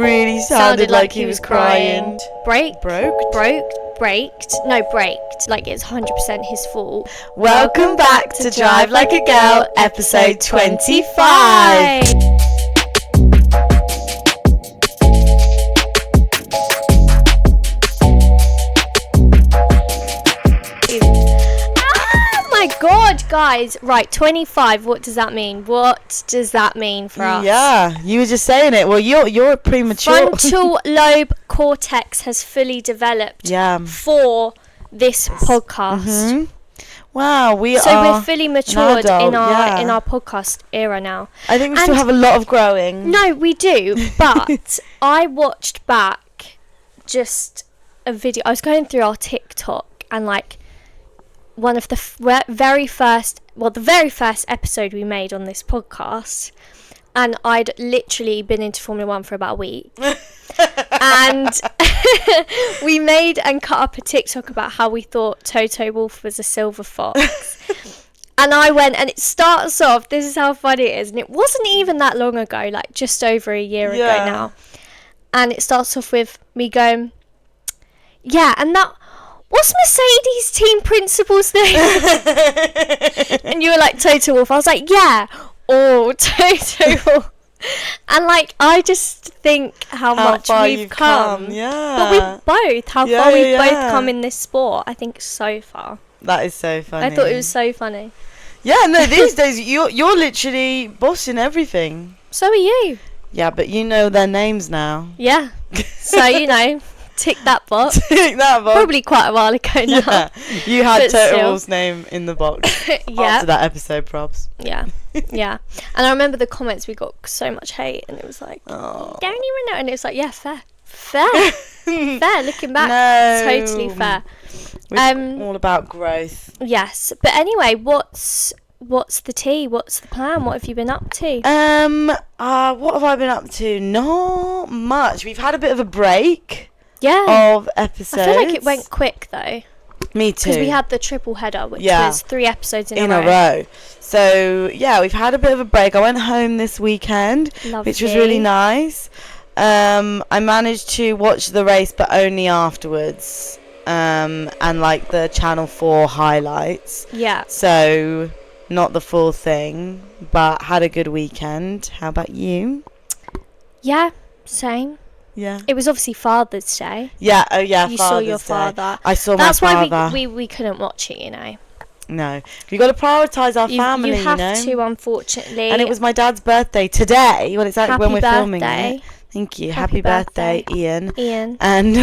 Really sounded like he was crying. Braked. Like it's 100% his fault. Welcome back to Drive Like a Girl, episode 25. My God, guys. Right, 25. What does that mean? What does that mean for us? Yeah, you were just saying it. Well, you're premature. Frontal lobe cortex has fully developed for this podcast. Mm-hmm. Wow, we're fully matured in our podcast era now. I think we still have a lot of growing. No, we do. But I watched back just a video. I was going through our TikTok and like one of the very first episode we made on this podcast, and I'd literally been into Formula 1 for about a week. And we made and cut up a TikTok about how we thought Toto Wolff was a silver fox. And I went, and it starts off, this is how funny it is, and it wasn't even that long ago, like just over a year ago now. And it starts off with me going, yeah, and that, what's Mercedes team principal's name? And you were like, Toto Wolff. I was like, yeah. Oh, Toto Wolff. And like, I just think how much we've come. Yeah. But we both, far we've both come in this sport. I think so far. That is so funny. I thought it was so funny. Yeah, no, these days you're literally bossing everything. So are you. Yeah, but you know their names now. Yeah. So, you know, tick that box. Tick that box. Probably quite a while ago now. Yeah, you had Toto Wolff's name in the box after that episode, props. Yeah, yeah. And I remember the comments, we got so much hate, and it was like, don't even know. And it was like, yeah, fair. Fair, looking back, totally fair. We're all about growth. Yes, but anyway, what's the tea? What's the plan? What have you been up to? What have I been up to? Not much. We've had a bit of a break. Yeah. Of episodes. I feel like it went quick though. Me too. Because we had the triple header, which was 3 episodes in a row. So yeah, we've had a bit of a break. I went home this weekend, which was really nice. I managed to watch the race, but only afterwards. And like the Channel 4 highlights. Yeah. So not the full thing, but had a good weekend. How about you? Yeah, same. Yeah. It was obviously Father's Day. Yeah, oh yeah, you Father's saw your Day. father. I saw my father. That's why we couldn't watch it, you know. No. We've got to prioritise our family, you have to, unfortunately. And it was my dad's birthday today, when it's like when we're filming it. Thank you. Happy birthday, Ian. And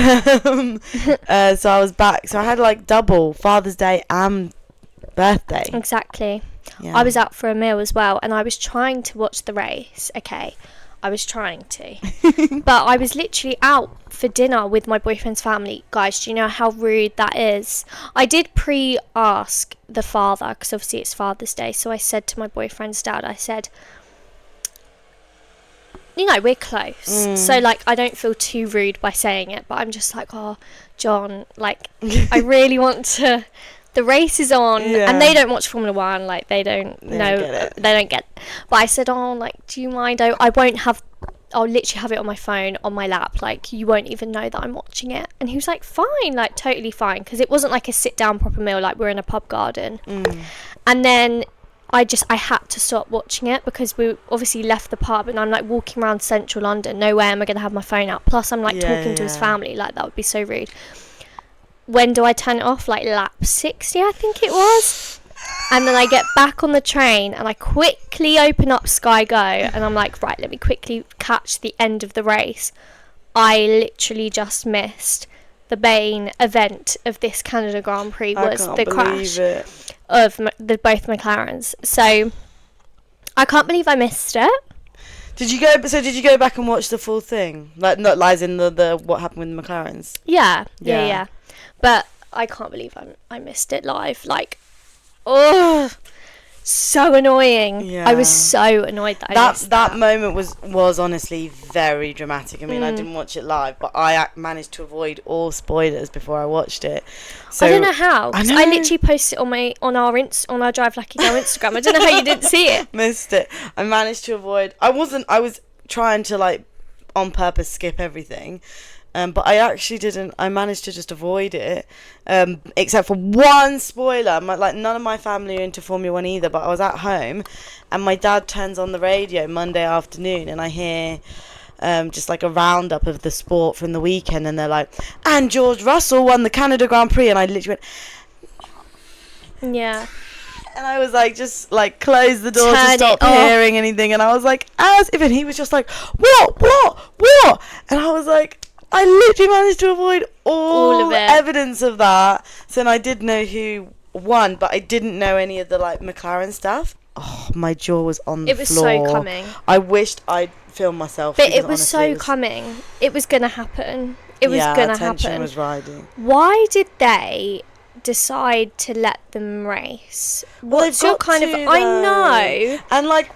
so I was back. So I had like double Father's Day and birthday. Exactly. Yeah. I was out for a meal as well, and I was trying to watch the race. Okay. I was trying to. But I was literally out for dinner with my boyfriend's family. Guys, do you know how rude that is? I did pre-ask the father, because obviously it's Father's Day. So I said to my boyfriend's dad, I said, you know, we're close. So, like, I don't feel too rude by saying it. But I'm just like, oh, John, like, I really want to... The race is on, and they don't watch Formula 1, like, they don't get it. But I said, oh, like, do you mind? I'll literally have it on my phone, on my lap, like, you won't even know that I'm watching it. And he was like, fine, like, totally fine, because it wasn't like a sit-down proper meal, like, we're in a pub garden. And then I had to stop watching it, because we obviously left the pub, and I'm, like, walking around central London, no way am I going to have my phone out, plus I'm, like, talking to his family, like, that would be so rude. When do I turn it off? Like lap 60, I think it was. And then I get back on the train and I quickly open up Sky Go and I'm like, right, let me quickly catch the end of the race. I literally just missed the main event of this Canada Grand Prix was the crash of both McLaren's. So I can't believe I missed it. Did you go back and watch the full thing? Like, not lies in the what happened with the McLaren's? Yeah. But I can't believe I missed it live. Like, oh, so annoying. Yeah. I was so annoyed that I missed that. That moment was honestly very dramatic. I mean, I didn't watch it live, but I managed to avoid all spoilers before I watched it. So I don't know how. I literally posted it on our Drive Like a Girl Instagram. I don't know how you didn't see it. Missed it. I managed to avoid. I was trying to like on purpose skip everything. But I actually didn't. I managed to just avoid it, except for one spoiler. None of my family are into Formula One either. But I was at home, and my dad turns on the radio Monday afternoon, and I hear just like a roundup of the sport from the weekend, and they're like, "And George Russell won the Canada Grand Prix," and I literally went, yeah. And I was like, just like close the door to stop hearing anything, and I was like, as if, and he was just like, what? And I was like, I literally managed to avoid all of it. Evidence of that. So then I did know who won, but I didn't know any of the like McLaren stuff. Oh, my jaw was on the floor. It was so coming. I wished I'd filmed myself. But it was honestly, coming. It was going to happen. It was going to happen. Tension was riding. Why did they decide to let them race? What's your kind of... I know. And like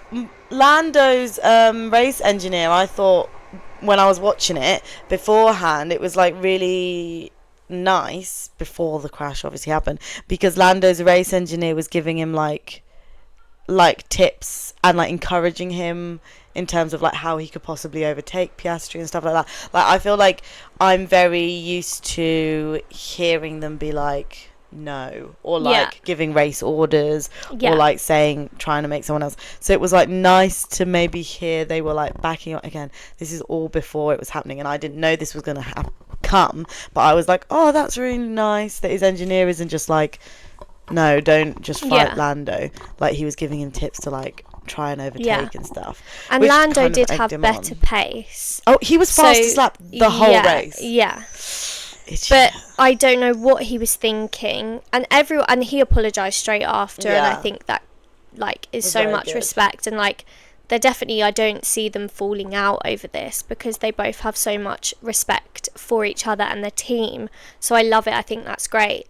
Lando's race engineer, I thought... when I was watching it beforehand, it was like really nice before the crash obviously happened, because Lando's race engineer was giving him like tips and like encouraging him in terms of like how he could possibly overtake Piastri and stuff like that. Like I feel like I'm very used to hearing them be like no, or like giving race orders, or like trying to make someone else. So it was like nice to maybe hear they were like backing up again. This is all before it was happening, and I didn't know this was going to come, but I was like, oh, that's really nice that his engineer isn't just like, no, don't just fight Lando. Like he was giving him tips to like try and overtake and stuff. And Lando did have better pace. Oh, he was fastest lap the whole race. Yeah. But I don't know what he was thinking, and he apologized straight after, and I think that like is so much respect, and like they're definitely, I don't see them falling out over this, because they both have so much respect for each other and their team. So I love it. I think that's great.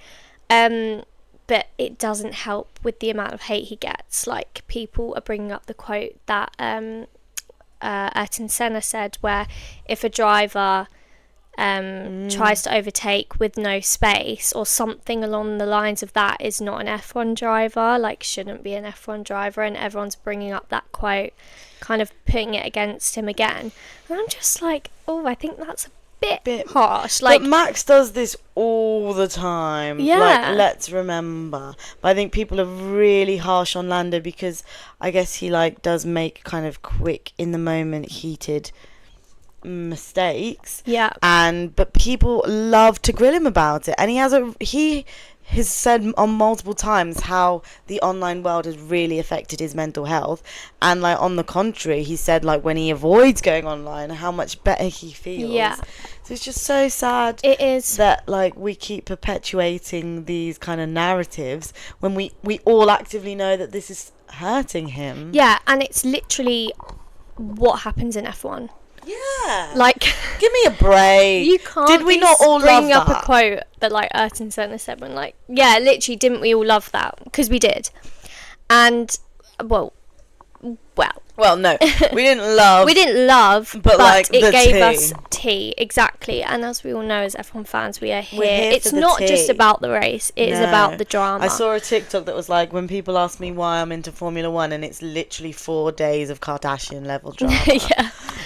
But it doesn't help with the amount of hate he gets. Like people are bringing up the quote that Ayrton Senna said, where if a driver tries to overtake with no space or something along the lines of that, is not an F1 driver, like shouldn't be an F1 driver, and everyone's bringing up that quote, kind of putting it against him again, and I'm just like, oh, I think that's a bit harsh. Like, but Max does this all the time. Like, let's remember. But I think people are really harsh on Lando, because I guess he like does make kind of quick, in the moment, heated mistakes, but people love to grill him about it, and he has said on multiple times how the online world has really affected his mental health, and like on the contrary, he said like when he avoids going online, how much better he feels. So it's just so sad, it is, that like we keep perpetuating these kind of narratives when we all actively know that this is hurting him. And it's literally what happens in F1. Like, give me a break. You can't. Did we not all love bring up a quote that like Ayrton Senna said when like, literally, didn't we all love that? Because we did. And well, no, we didn't love, but like it gave us tea, exactly. And as we all know, as F1 fans, we're here. It's not just about the race, it is about the drama. I saw a TikTok that was like, when people ask me why I'm into Formula One, and it's literally 4 days of Kardashian level drama.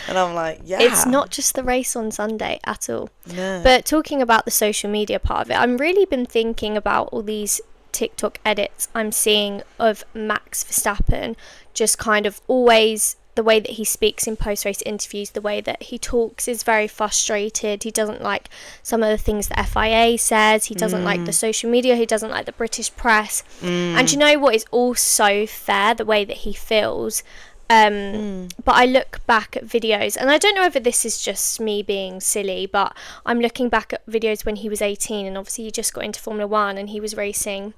And I'm like, it's not just the race on Sunday at all. But talking about the social media part of it, I've really been thinking about all these TikTok edits I'm seeing of Max Verstappen, just kind of always the way that he speaks in post-race interviews, the way that he talks is very frustrated. He doesn't like some of the things that FIA says. He doesn't like the social media. He doesn't like the British press. And you know what is also fair, the way that he feels. But I look back at videos, and I don't know whether this is just me being silly, but I'm looking back at videos when he was 18, and obviously he just got into Formula One, and he was racing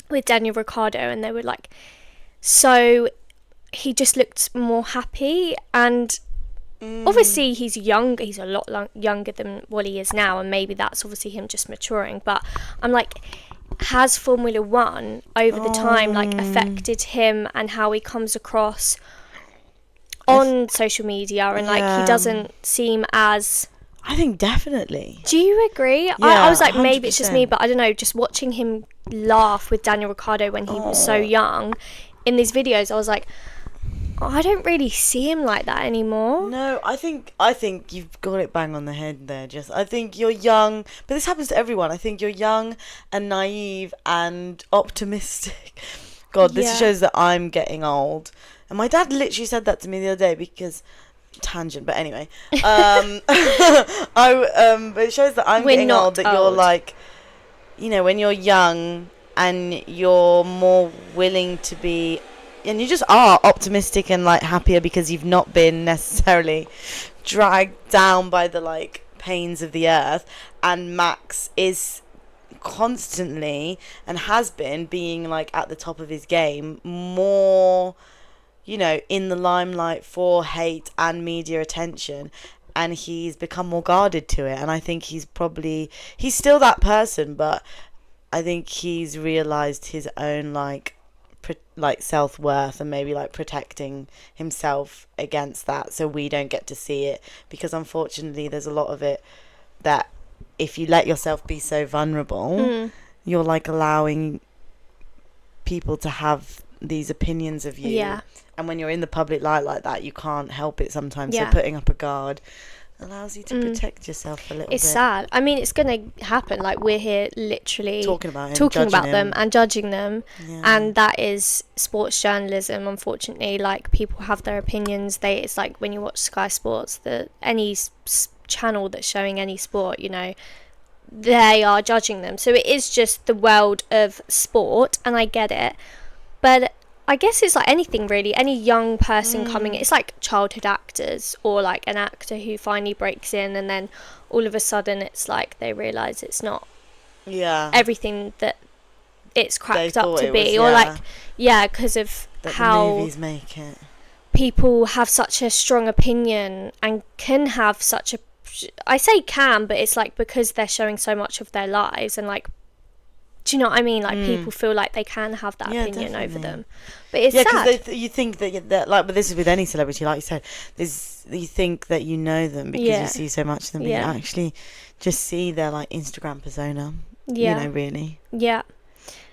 with Daniel Ricciardo, and they were like, so he just looked more happy, and obviously he's younger, he's a lot younger than what he is now, and maybe that's obviously him just maturing, but I'm like, has Formula One over the time like affected him and how he comes across on social media, and like he doesn't seem as... I think definitely. Do you agree? I was like, 100%. Maybe it's just me, but I don't know, just watching him laugh with Daniel Ricciardo when he was so young in these videos, I was like, I don't really see him like that anymore. No, I think you've got it bang on the head there. I think you're young, but this happens to everyone. I think you're young and naive and optimistic. God, this shows that I'm getting old. And my dad literally said that to me the other day because tangent, but anyway, but it shows that I'm getting old. That you're like, you know, when you're young and you're more willing to be. And you just are optimistic and like happier because you've not been necessarily dragged down by the like pains of the earth. And Max is constantly and has been being like at the top of his game, more, you know, in the limelight for hate and media attention. And he's become more guarded to it. And I think he's still that person, but I think he's realised his own like self-worth and maybe like protecting himself against that, so we don't get to see it, because unfortunately there's a lot of it that if you let yourself be so vulnerable, you're like allowing people to have these opinions of you, and when you're in the public light like that, you can't help it sometimes. So putting up a guard allows you to protect yourself a little bit. It's sad. I mean, it's going to happen. Like, we're here literally talking about them and judging them. Yeah. And that is sports journalism, unfortunately. Like, people have their opinions. It's like when you watch Sky Sports, any channel that's showing any sport, you know, they are judging them. So it is just the world of sport, and I get it. But I guess it's like anything really, any young person coming in. It's like childhood actors, or like an actor who finally breaks in and then all of a sudden it's like they realise it's not everything that it's cracked up to be. Or like, because of that how the movies make it. People have such a strong opinion and can have such a, I say can, but it's like because they're showing so much of their lives, and like, do you know what I mean? Like, people feel like they can have that opinion over them. But it's sad. Because you think that, like, but this is with any celebrity, like you said, you think that you know them because you see so much of them, but you actually just see their, like, Instagram persona. You know, really. Yeah.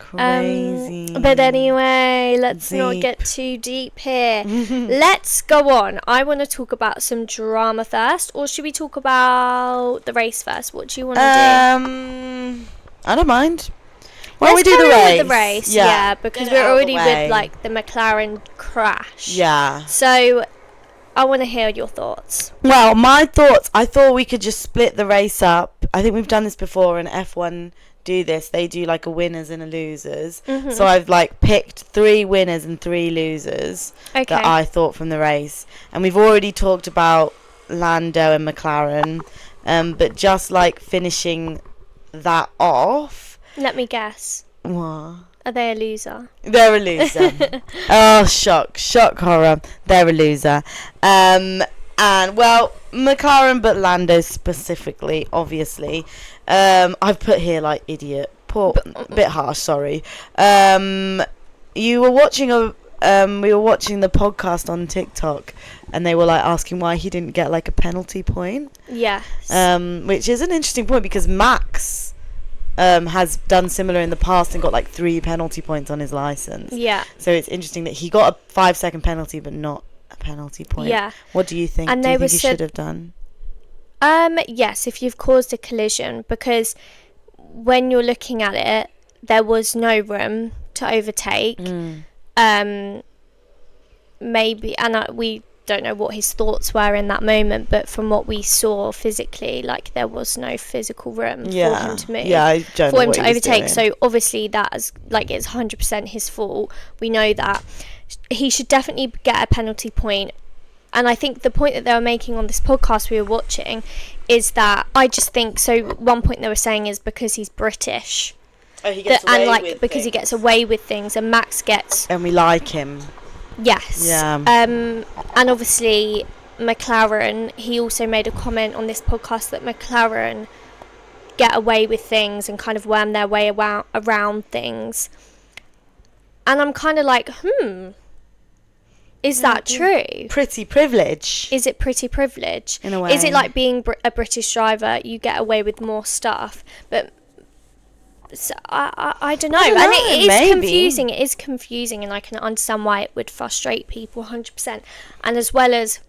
Crazy. But anyway, let's not get too deep here. Let's go on. I want to talk about some drama first, or should we talk about the race first? What do you want to do? I don't mind. Well, let's we do the race. Yeah, because we're already with like the McLaren crash. Yeah. So I want to hear your thoughts. Well, my thoughts, I thought we could just split the race up. I think we've done this before, and F1 do this. They do like a winners and a losers. So I've like picked 3 winners and 3 losers that I thought from the race. And we've already talked about Lando and McLaren, but just like finishing that off. Let me guess. What? Are they a loser? They're a loser. Oh, shock, horror. They're a loser. And well, McLaren, but Lando specifically, obviously. I've put here like idiot. Poor, bit harsh. Sorry. You were watching we were watching the podcast on TikTok, and they were like asking why he didn't get like a penalty point. Yes. Which is an interesting point, because Max has done similar in the past and got like 3 penalty points on his license. Yeah. So it's interesting that he got a 5-second penalty but not a penalty point. Yeah. What do you think? And do you think he should have done? Yes, if you've caused a collision, because when you're looking at it, there was no room to overtake. Maybe, and we don't know what his thoughts were in that moment, but from what we saw physically, like, there was no physical room for him to move, for him to overtake. So obviously that is like, it's 100% his fault. We know that. He should definitely get a penalty point. And I think the point that they were making on this podcast we were watching is that I just think, so one point they were saying is because he's British, he gets away with because things. He gets away with things, and Max gets, and we like him. Yes. Yeah. And obviously McLaren, he also made a comment on this podcast that McLaren get away with things and kind of worm their way around things. And I'm kind of like, is that true? Pretty privilege. Is it pretty privilege? In a way. Is it like being a British driver, you get away with more stuff? But So I don't know. I don't know, And it is maybe. confusing. It is confusing, and I can understand why it would frustrate people 100%. And as well as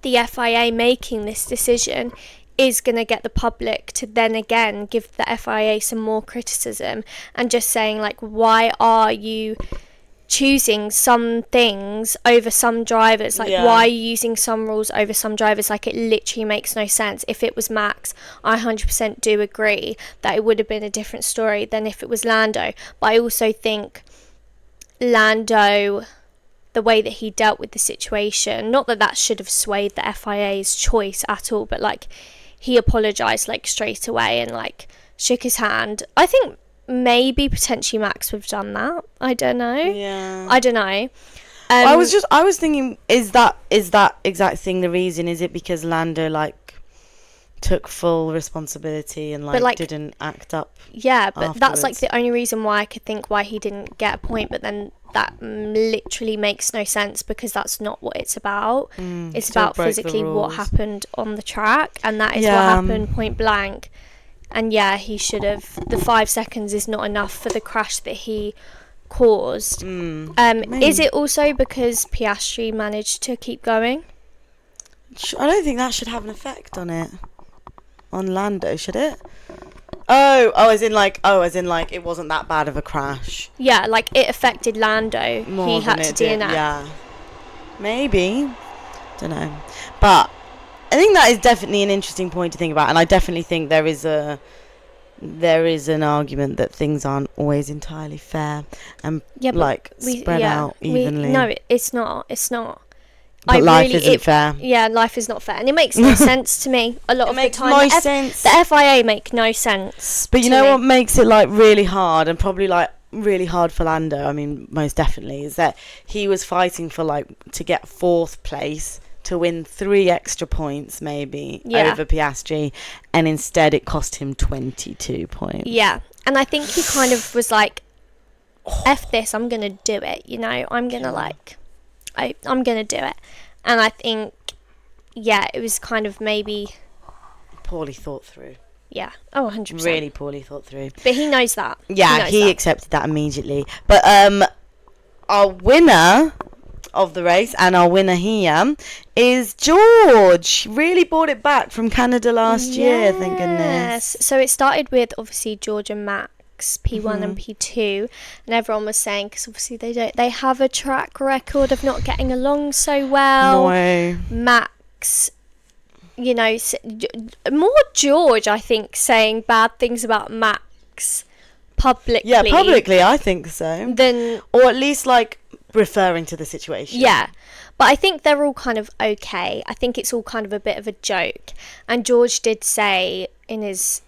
the FIA making this decision is going to get the public to then again give the FIA some more criticism and just saying, like, why are you choosing some things over some drivers? Like, why are you using some rules over some drivers? Like, it literally makes no sense. If it was Max, I 100% do agree that it would have been a different story than if it was Lando. But I also think Lando, the way that he dealt with the situation, not that that should have swayed the FIA's choice at all, but like, he apologised like straight away and like shook his hand. I think maybe potentially Max would have done that. I don't know. Yeah. I don't know. I was thinking, is that exact thing the reason? Is it because Lando like took full responsibility and like didn't act up? Yeah, but afterwards? That's like the only reason why I could think why he didn't get a point. But then that literally makes no sense, because that's not what it's about. It's about physically what happened on the track, and that is what happened point blank. And yeah, he should have. The 5 seconds is not enough for the crash that he caused. Is it also because Piastri managed to keep going? I don't think that should have an effect on it. On Lando, should it? As in like it wasn't that bad of a crash. Yeah, like it affected Lando. More he than had to it did, DNF. yeah. Maybe. Don't know. But I think that is definitely an interesting point to think about, and I definitely think there is an argument that things aren't always entirely fair and spread out evenly. No, it's not. It's not. But life isn't fair. Yeah, life is not fair, and it makes no sense to me. A lot of the time, no sense. The FIA make no sense. But you know what makes it like really hard, and probably like really hard for Lando, I mean most definitely, is that he was fighting for like to get 4th place, to win 3 extra points maybe over Piastri, and instead it cost him 22 points. Yeah, and I think he kind of was like, F this, I'm gonna do it, you know, I'm gonna like I'm gonna do it. And I think it was kind of maybe poorly thought through. Yeah. Oh, 100%. Really poorly thought through. But he knows that. Yeah, he accepted that immediately. But our winner of the race, and our winner here, is George. Really brought it back from Canada last year, thank goodness. So it started with obviously George and Max, P1 and P2, and everyone was saying, because obviously they have a track record of not getting along so well. No. Max, you know, more George, I think, saying bad things about Max publicly. Yeah, publicly, I think so. Or at least like referring to the situation. Yeah, but I think they're all kind of okay. I think it's all kind of a bit of a joke. And George did say in his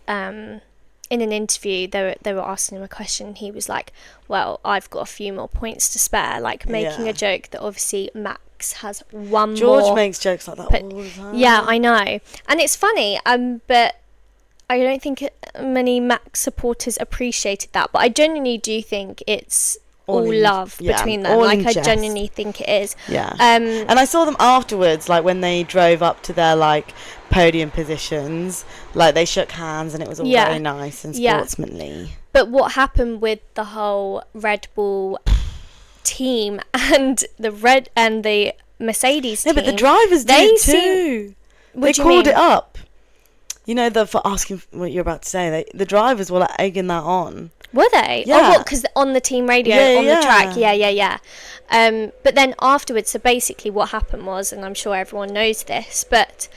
in an interview, they were asking him a question, and he was like, well, I've got a few more points to spare, like making a joke that obviously Max has one George more. George makes jokes like that all the time. Yeah, I know. And it's funny, but I don't think many Max supporters appreciated that. But I genuinely do think it's all love between them. Like, I genuinely think it is. Yeah. And I saw them afterwards, like when they drove up to their like podium positions, like they shook hands, and it was all very nice and sportsmanly. But what happened with the whole Red Bull team and the Mercedes team? Yeah, but the drivers did too. They called it up. You know, for asking what you're about to say, the drivers were like egging that on. Were they? Yeah. Oh, what? Because on the team radio on the track. Yeah. But then afterwards, so basically what happened was, and I'm sure everyone knows this, but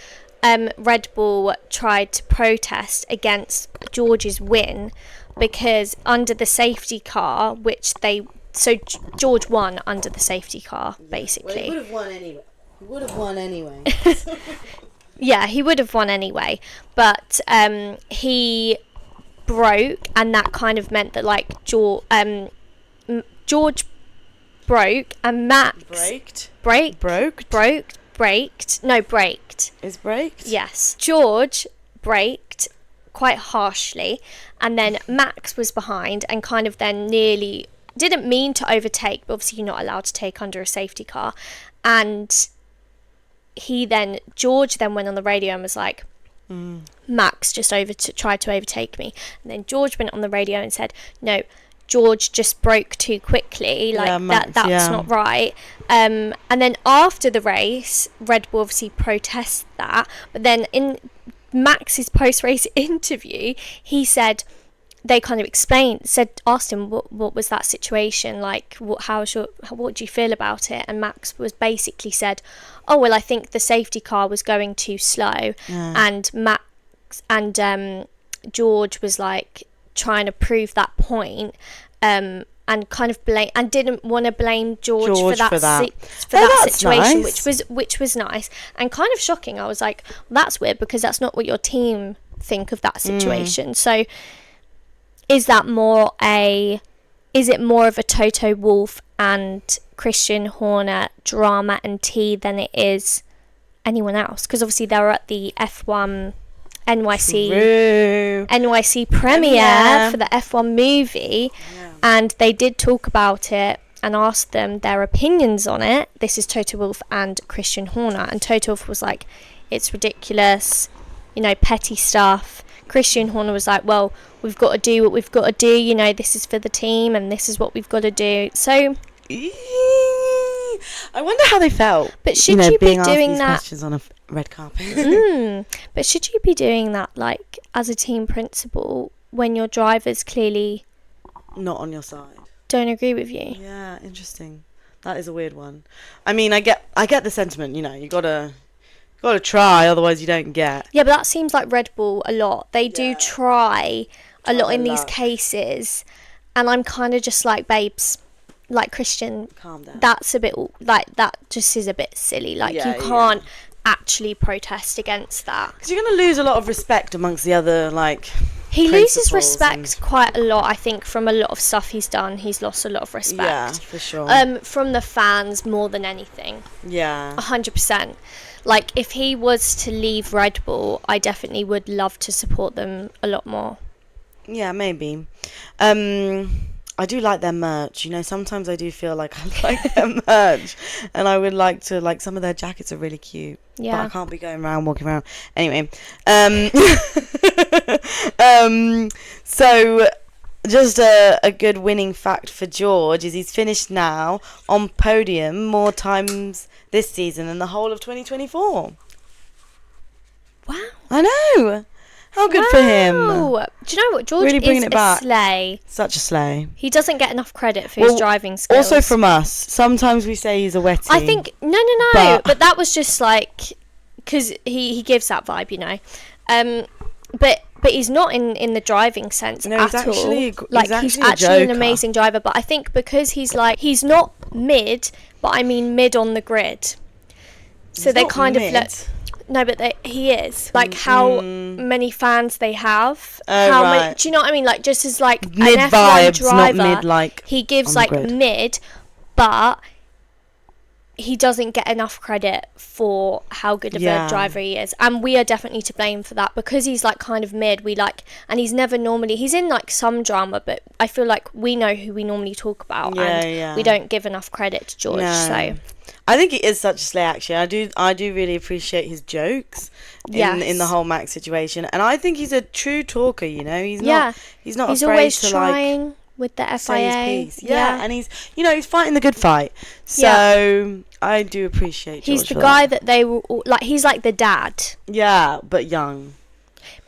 Red Bull tried to protest against George's win because under the safety car, George won under the safety car, basically. Well, he would have won anyway. Yeah, he would have won anyway, but he broke, and that kind of meant that like George broke and Max braked. Is braked? Yes, George braked quite harshly, and then Max was behind and kind of then nearly didn't mean to overtake, but obviously you're not allowed to take under a safety car, and George then went on the radio and was like, Max just tried to overtake me. And then George went on the radio and said, no, George just broke too quickly. Like, that's not right. And then after the race, Red Bull obviously protests that. But then in Max's post-race interview, he said, they kind of asked him what was that situation like, what do you feel about it? And Max was basically said, oh well, I think the safety car was going too slow, and Max and George was like trying to prove that point, and kind of didn't want to blame George for that situation, nice. which was nice and kind of shocking. I was like, well, that's weird, because that's not what your team think of that situation. So is it more of a Toto Wolff and Christian Horner drama and tea than it is anyone else? Because obviously they were at the F1 NYC premiere for the F1 movie, and they did talk about it and asked them their opinions on it. This is Toto Wolff and Christian Horner, and Toto Wolff was like, it's ridiculous, petty stuff. Christian Horner was like, well, we've got to do what we've got to do, this is for the team and this is what we've got to do. So I wonder how they felt. But should you be doing that questions on a red carpet? But should you be doing that like as a team principal when your drivers clearly not on your side, don't agree with you? Yeah, interesting. That is a weird one. I mean, I get the sentiment, you gotta try, otherwise you don't get. Yeah, but that seems like Red Bull a lot. They do try a lot in these cases, and I'm kind of just like, babes, like, Christian, calm down. That's a bit like, that just is a bit silly. Like, you can't actually protest against that, because you're going to lose a lot of respect amongst the other, like, he loses respect quite a lot. I think from a lot of stuff he's done, he's lost a lot of respect. Yeah, for sure. From the fans more than anything. Yeah, 100%. Like, if he was to leave Red Bull, I definitely would love to support them a lot more. Yeah, maybe. I do like their merch. Sometimes I do feel like I like their merch, and I would like to, like, some of their jackets are really cute. Yeah. But I can't be walking around. Anyway, so just a good winning fact for George is he's finished now on podium more times this season than the whole of 2024. Wow. I know. How good for him. Do you know what? George really bringing it back. Slay. Such a slay. He doesn't get enough credit for his driving skills. Also from us. Sometimes we say he's a wettie. I think... No. But that was just like... Because he gives that vibe, But he's not in the driving sense at all. He's actually an amazing driver. But I think because he's not mid, but I mean mid on the grid. So they kind of... No, but he is. Like, how many fans they have. Many, do you know what I mean? Like, just as, like, mid an F1 vibes, driver, not mid, like, he gives, like, mid, but he doesn't get enough credit for how good of a driver he is. And we are definitely to blame for that, because he's, like, kind of mid. And he's never normally... He's in, like, some drama, but I feel like we know who we normally talk about. We don't give enough credit to George, so... I think he is such a slay, actually. I do really appreciate his jokes in the whole Max situation, and I think he's a true talker. He's not he's afraid always to trying with the FIA. Say his piece. And he's fighting the good fight. So I do appreciate George. He's the guy that they were like. He's like the dad. Yeah, but young.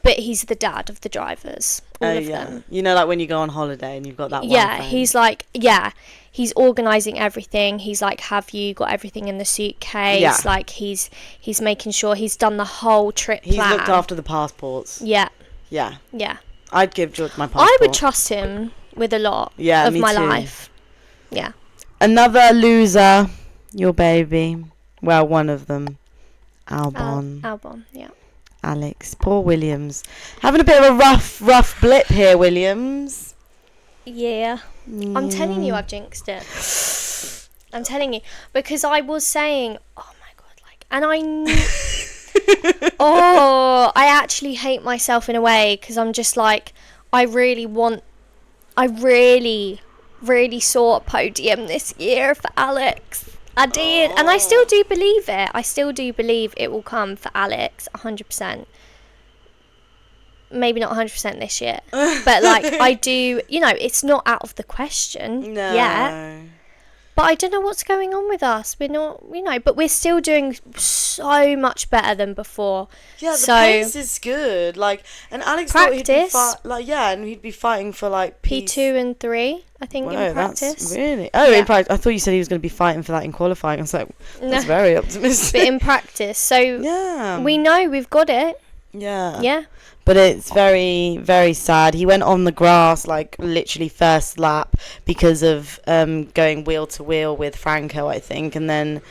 But he's the dad of the drivers. All of them. Like when you go on holiday and you've got that one friend. He's like, he's organising everything. He's like, have you got everything in the suitcase? Yeah. Like, he's making sure he's done the whole trip plan. He's looked after the passports. Yeah. Yeah. Yeah. I'd give George my passport. I would trust him with a lot of my life. Yeah. Another loser, your baby. Well, one of them. Albon. Albon, yeah. Alex. Poor Williams. Having a bit of a rough blip here, Williams. Yeah. I'm telling you, I've jinxed it. I'm telling you. Because I was saying, oh my God, like, and I knew, I actually hate myself in a way, because I'm just like, I really saw a podium this year for Alex. I did, and I still do believe it. I still do believe it will come for Alex, 100%. maybe not 100% this year, but like I do, you know, it's not out of the question yet. But I don't know what's going on with us. We're not, you know, but we're still doing so much better than before. Yeah, the pace is good. Like, and Alex practice. thought he'd be fighting for like P2 and 3, I think, in practice. That's really? Oh, in practice. I thought you said he was going to be fighting for that in qualifying. I was like, that's very optimistic. But in practice, so we know we've got it. Yeah. Yeah. But it's very, very sad. He went on the grass, like, literally first lap because of going wheel to wheel with Franco, I think. And then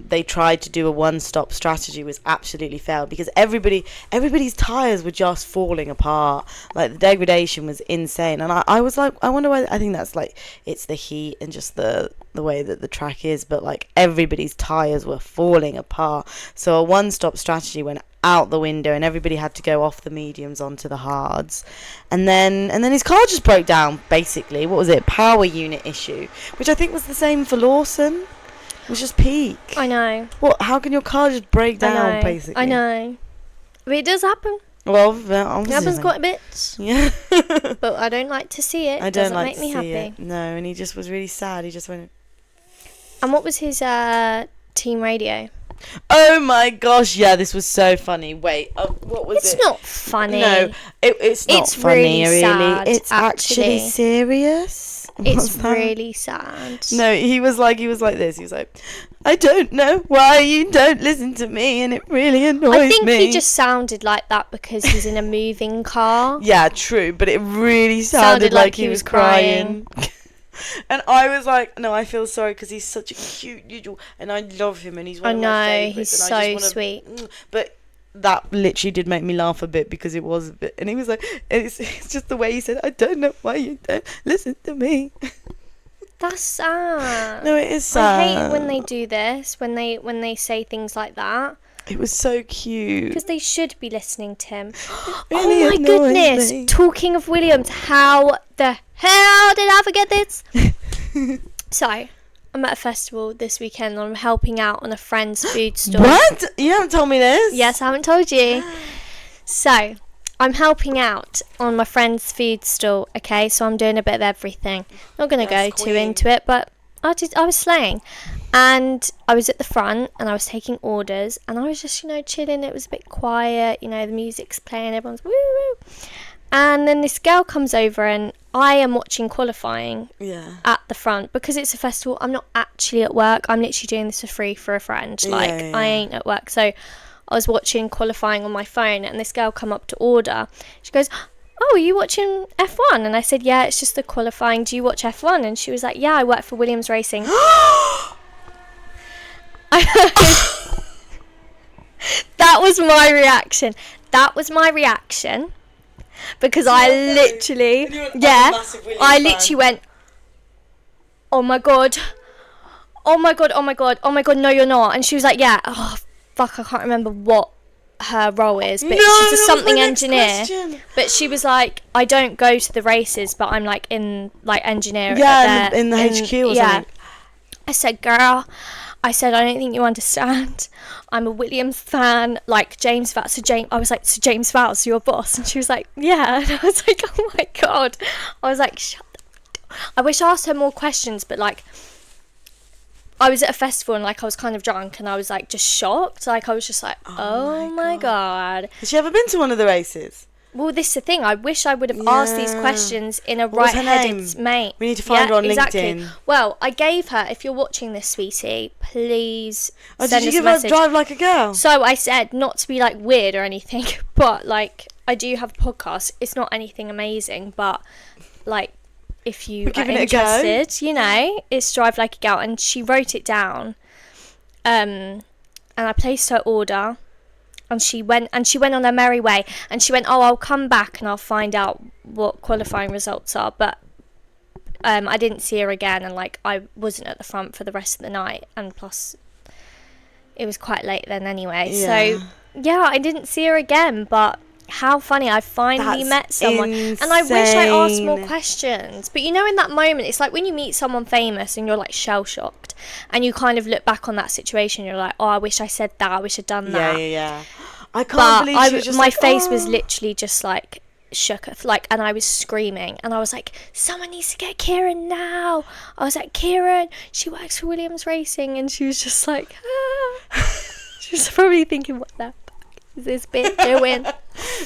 they tried to do a one-stop strategy, which absolutely failed because everybody's tyres were just falling apart. Like, the degradation was insane. And I was like, I wonder why. I think that's, like, it's the heat and just the way that the track is. But, like, everybody's tyres were falling apart. So a one-stop strategy went out the window and everybody had to go off the mediums onto the hards, and then his car just broke down. Basically, what was it, power unit issue, which I think was the same for Lawson. It was just peak. I know. What, how can your car just break down? Basically, I know, but it does happen. Well, obviously it happens quite a bit. Yeah. But I don't like to see it. It doesn't make me happy. No, and he just was really sad. He just went. And what was his team radio? Oh my gosh, yeah, this was so funny. Wait, what was it? It's not funny. No, it's not funny, really. Sad, it's actually serious. It's really sad. No, he was like this. He was like, I don't know why you don't listen to me, and it really annoys me. I think he just sounded like that because he's in a moving car. Yeah, true, but it really sounded like he was crying. And I was like, no, I feel sorry because he's such a cute little, and I love him, and he's one of my favourites. He's so sweet. But that literally did make me laugh a bit because it was a bit, and he was like, it's just the way he said, I don't know why you don't listen to me. That's sad. No, it is sad. I hate when they do this, when they say things like that. It was so cute. Because they should be listening to him. Really oh my goodness. Me. Talking of Williams, how the hell did I forget this? So, I'm at a festival this weekend and I'm helping out on a friend's food store. What? You haven't told me this? Yes, I haven't told you. So, I'm helping out on my friend's food stall, okay? So I'm doing a bit of everything. Not going to go too into it, but I was slaying. And I was at the front and I was taking orders and I was just, chilling. It was a bit quiet, the music's playing, everyone's woo woo. And then this girl comes over and I am watching qualifying at the front because it's a festival. I'm not actually at work. I'm literally doing this for free for a friend. I ain't at work. So I was watching qualifying on my phone and this girl come up to order. She goes, oh, are you watching F1? And I said, yeah, it's just the qualifying. Do you watch F1? And she was like, yeah, I work for Williams Racing. That was my reaction. Because I literally went, oh my god, no you're not. And she was like, yeah, oh fuck, I can't remember what her role is, but she's a something engineer. But she was like, I don't go to the races, but I'm like in engineering. Yeah, in the HQ or something. I said, girl, I don't think you understand. I'm a Williams fan, like James Vowles. I was like, so James Vowles, your boss? And she was like, yeah. And I was like, oh my god. I was like, shut up. I wish I asked her more questions, but I was at a festival and I was kind of drunk and I was just shocked. I was just like, oh my god. Has she ever been to one of the races? Well, this is the thing. I wish I would have asked these questions in a right-headed mate. We need to find her on LinkedIn. Well, I gave her, if you're watching this, sweetie, please send us a message. Did you give her Drive Like a Girl? So I said, not to be weird or anything, but I do have a podcast. It's not anything amazing, but if you are interested, it's Drive Like a Girl. And she wrote it down. And I placed her order. And she went on her merry way. And she went, oh, I'll come back and I'll find out what qualifying results are. But I didn't see her again. And I wasn't at the front for the rest of the night. And plus, it was quite late then anyway. Yeah. So, yeah, I didn't see her again. But how funny. I finally met someone. Insane. And I wish I asked more questions. But in that moment, it's like when you meet someone famous and you're shell-shocked. And you kind of look back on that situation. You're like, oh, I wish I said that. I wish I'd done that. Yeah. I can't believe she was just my like, face oh. was literally just like shooketh, like, and I was screaming, and I was like, someone needs to get Kieran now. I was like, Kieran, she works for Williams Racing, and she was just like, she was probably thinking, what the fuck is this bitch doing?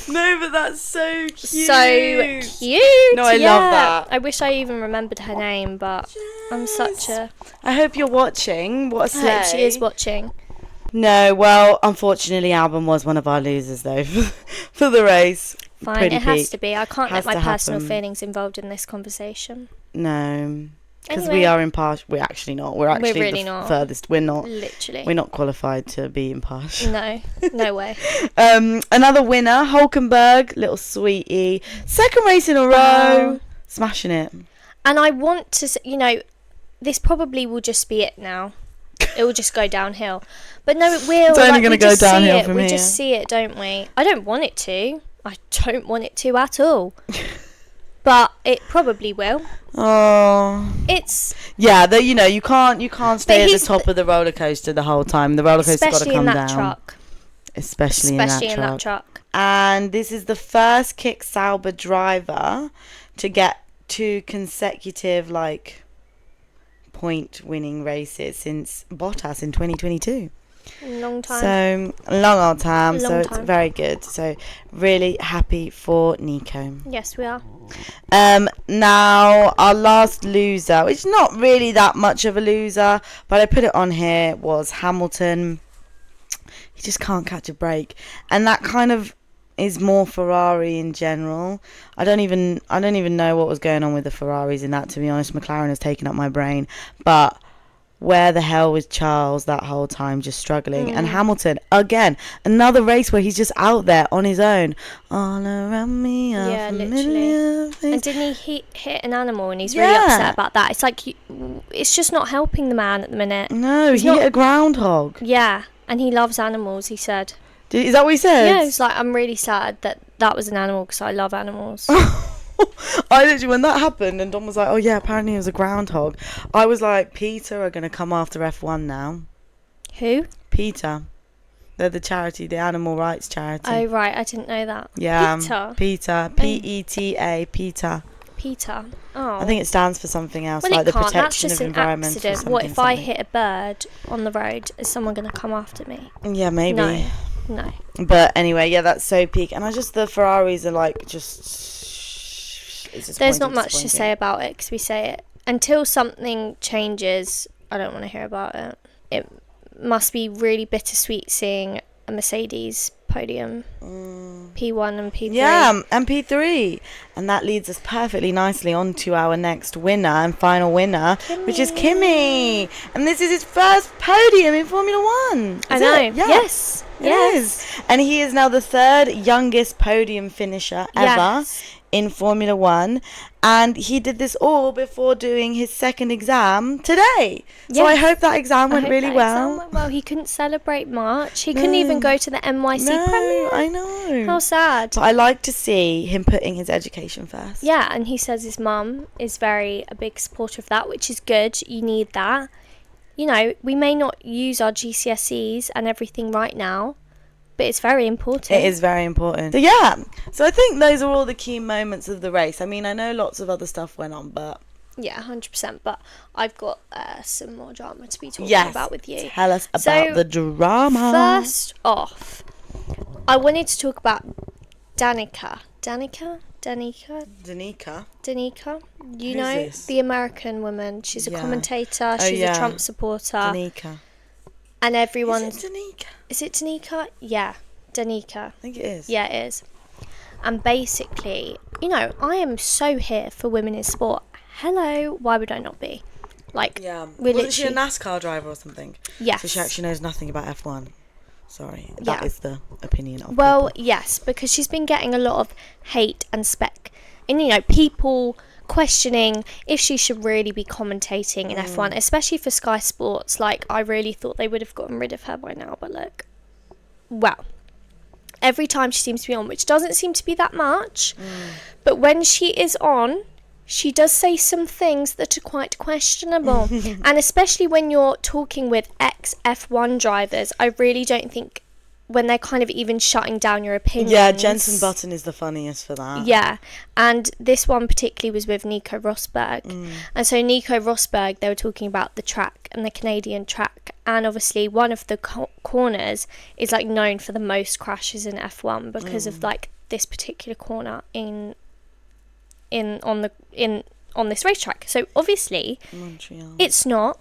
No, but that's so cute. So cute. No, I love that. I wish I even remembered her name, but I'm such a... I hope you're watching. What a slay. I hope she is watching. No, well, unfortunately, Albon was one of our losers, though, for the race. Fine, Pretty it has peak. to be. I can't Has let my to personal happen. feelings involved in this conversation. No, because Anyway. we are impartial. We're actually not. We're actually really the not. furthest. We're not. Literally. We're not qualified to be impartial. No way. Another winner, Hulkenberg, little sweetie. Second race in a row. Wow. Smashing it. And I want to, this probably will just be it now. It will just go downhill. But no, it will. It's only gonna go downhill from We here. just see it, don't we? I don't want it to. I don't want it to at all. But it probably will. Oh. It's... Yeah, you can't stay at the he's top of the roller coaster the whole time. The roller coaster's got to especially come in that down. truck. Especially in that truck. truck. And this is the first Kick Sauber driver to get 2 consecutive point winning races since Bottas in 2022. Long time. So long old time. So it's time. very good. So really happy for Nico. Yes, we are. Now our last loser, which is not really that much of a loser, but I put it on here, was Hamilton. He just can't catch a break, and that kind of is more Ferrari in general. I don't even know what was going on with the Ferraris in that, to be honest. McLaren has taken up my brain, but where the hell was Charles that whole time, just struggling? And Hamilton, again, another race where he's just out there on his own. All around me, Yeah, literally. And didn't he hit an animal, and he's really Yeah. upset about that? It's like, it's just not helping the man at the minute. No, He's he hit a groundhog. Yeah, and he loves animals, he said. Is that what he said? Yeah, it's like, I'm really sad that was an animal because I love animals. I literally, when that happened and Dom was like, oh yeah, apparently it was a groundhog, I was like, Peter are going to come after F1 now. Who? Peter. They're the charity, the animal rights charity. Oh, right, I didn't know that. Yeah. Peter. P-E-T-A, Peter. Peter. Oh. I think it stands for something else, well, like it the can't. That's protection just of an environment. accident. What if I hit a bird on the road? Is someone going to come after me? Yeah, maybe. No. But anyway, yeah, that's so peak. And the Ferraris are like just... There's not much to say about it because we say it. Until something changes, I don't want to hear about it. It must be really bittersweet seeing a Mercedes podium. P1 and P3. Yeah, and P3. And that leads us perfectly nicely on to our next winner and final winner, which is Kimi. And this is his first podium in Formula 1. I know. Yeah. Yes. It is. And he is now the 3rd youngest podium finisher ever in Formula 1. And he did this all before doing his 2nd exam today. So I hope that exam went really well. Well, he couldn't celebrate much. He couldn't even go to the NYC premiere. I know. How sad. But I like to see him putting his education first. Yeah, and he says his mum is a big supporter of that, which is good. You need that. We may not use our GCSEs and everything right now, but it's very important. It is very important. So yeah, so I think those are all the key moments of the race. I mean, I know lots of other stuff went on, but... Yeah, 100%, but I've got some more drama to be talking about with you. Tell us about the drama. First off, I wanted to talk about Danica. Danica? You know, this? the American woman. She's a commentator. She's a Trump supporter. Danica. And everyone's... Is it Danica? Is it Danica? Yeah, Danica. I think it is. Yeah, it is. And basically, I am so here for women in sport. Hello, why would I not be? Wasn't she a NASCAR driver or something? Yes. So she actually knows nothing about F1. Sorry, that is the opinion of people. people. Yes, because she's been getting a lot of hate and spec. And, people questioning if she should really be commentating in F1, especially for Sky Sports. I really thought they would have gotten rid of her by now, but look. Well, every time she seems to be on, which doesn't seem to be that much, but when she is on, she does say some things that are quite questionable. And especially when you're talking with ex-F1 drivers, I really don't think when they're kind of even shutting down your opinions. Yeah, Jensen Button is the funniest for that. Yeah, and this one particularly was with Nico Rosberg. And so Nico Rosberg, they were talking about the track and the Canadian track, and obviously one of the corners is like known for the most crashes in F1 because of like this particular corner on this racetrack. So obviously Montreal. It's not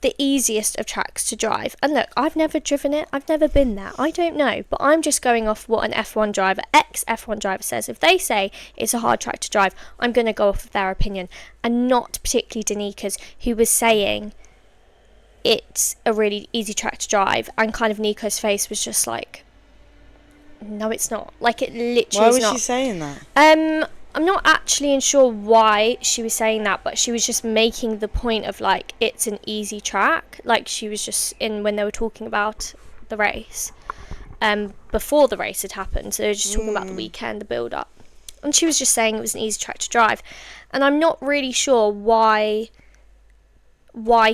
the easiest of tracks to drive. And look, I've never driven it. I've never been there. I don't know. But I'm just going off what an F1 driver, ex-F1 driver says. If they say it's a hard track to drive, I'm going to go off of their opinion. And not particularly Danika's, who was saying it's a really easy track to drive. And kind of Nico's face was just like, no, it's not. Like, it literally is not. Why was she saying that? I'm not actually sure why she was saying that, but she was just making the point of like it's an easy track. Like she was just when they were talking about the race, before the race had happened. So they were just talking about the weekend, the build up, and she was just saying it was an easy track to drive. And I'm not really sure why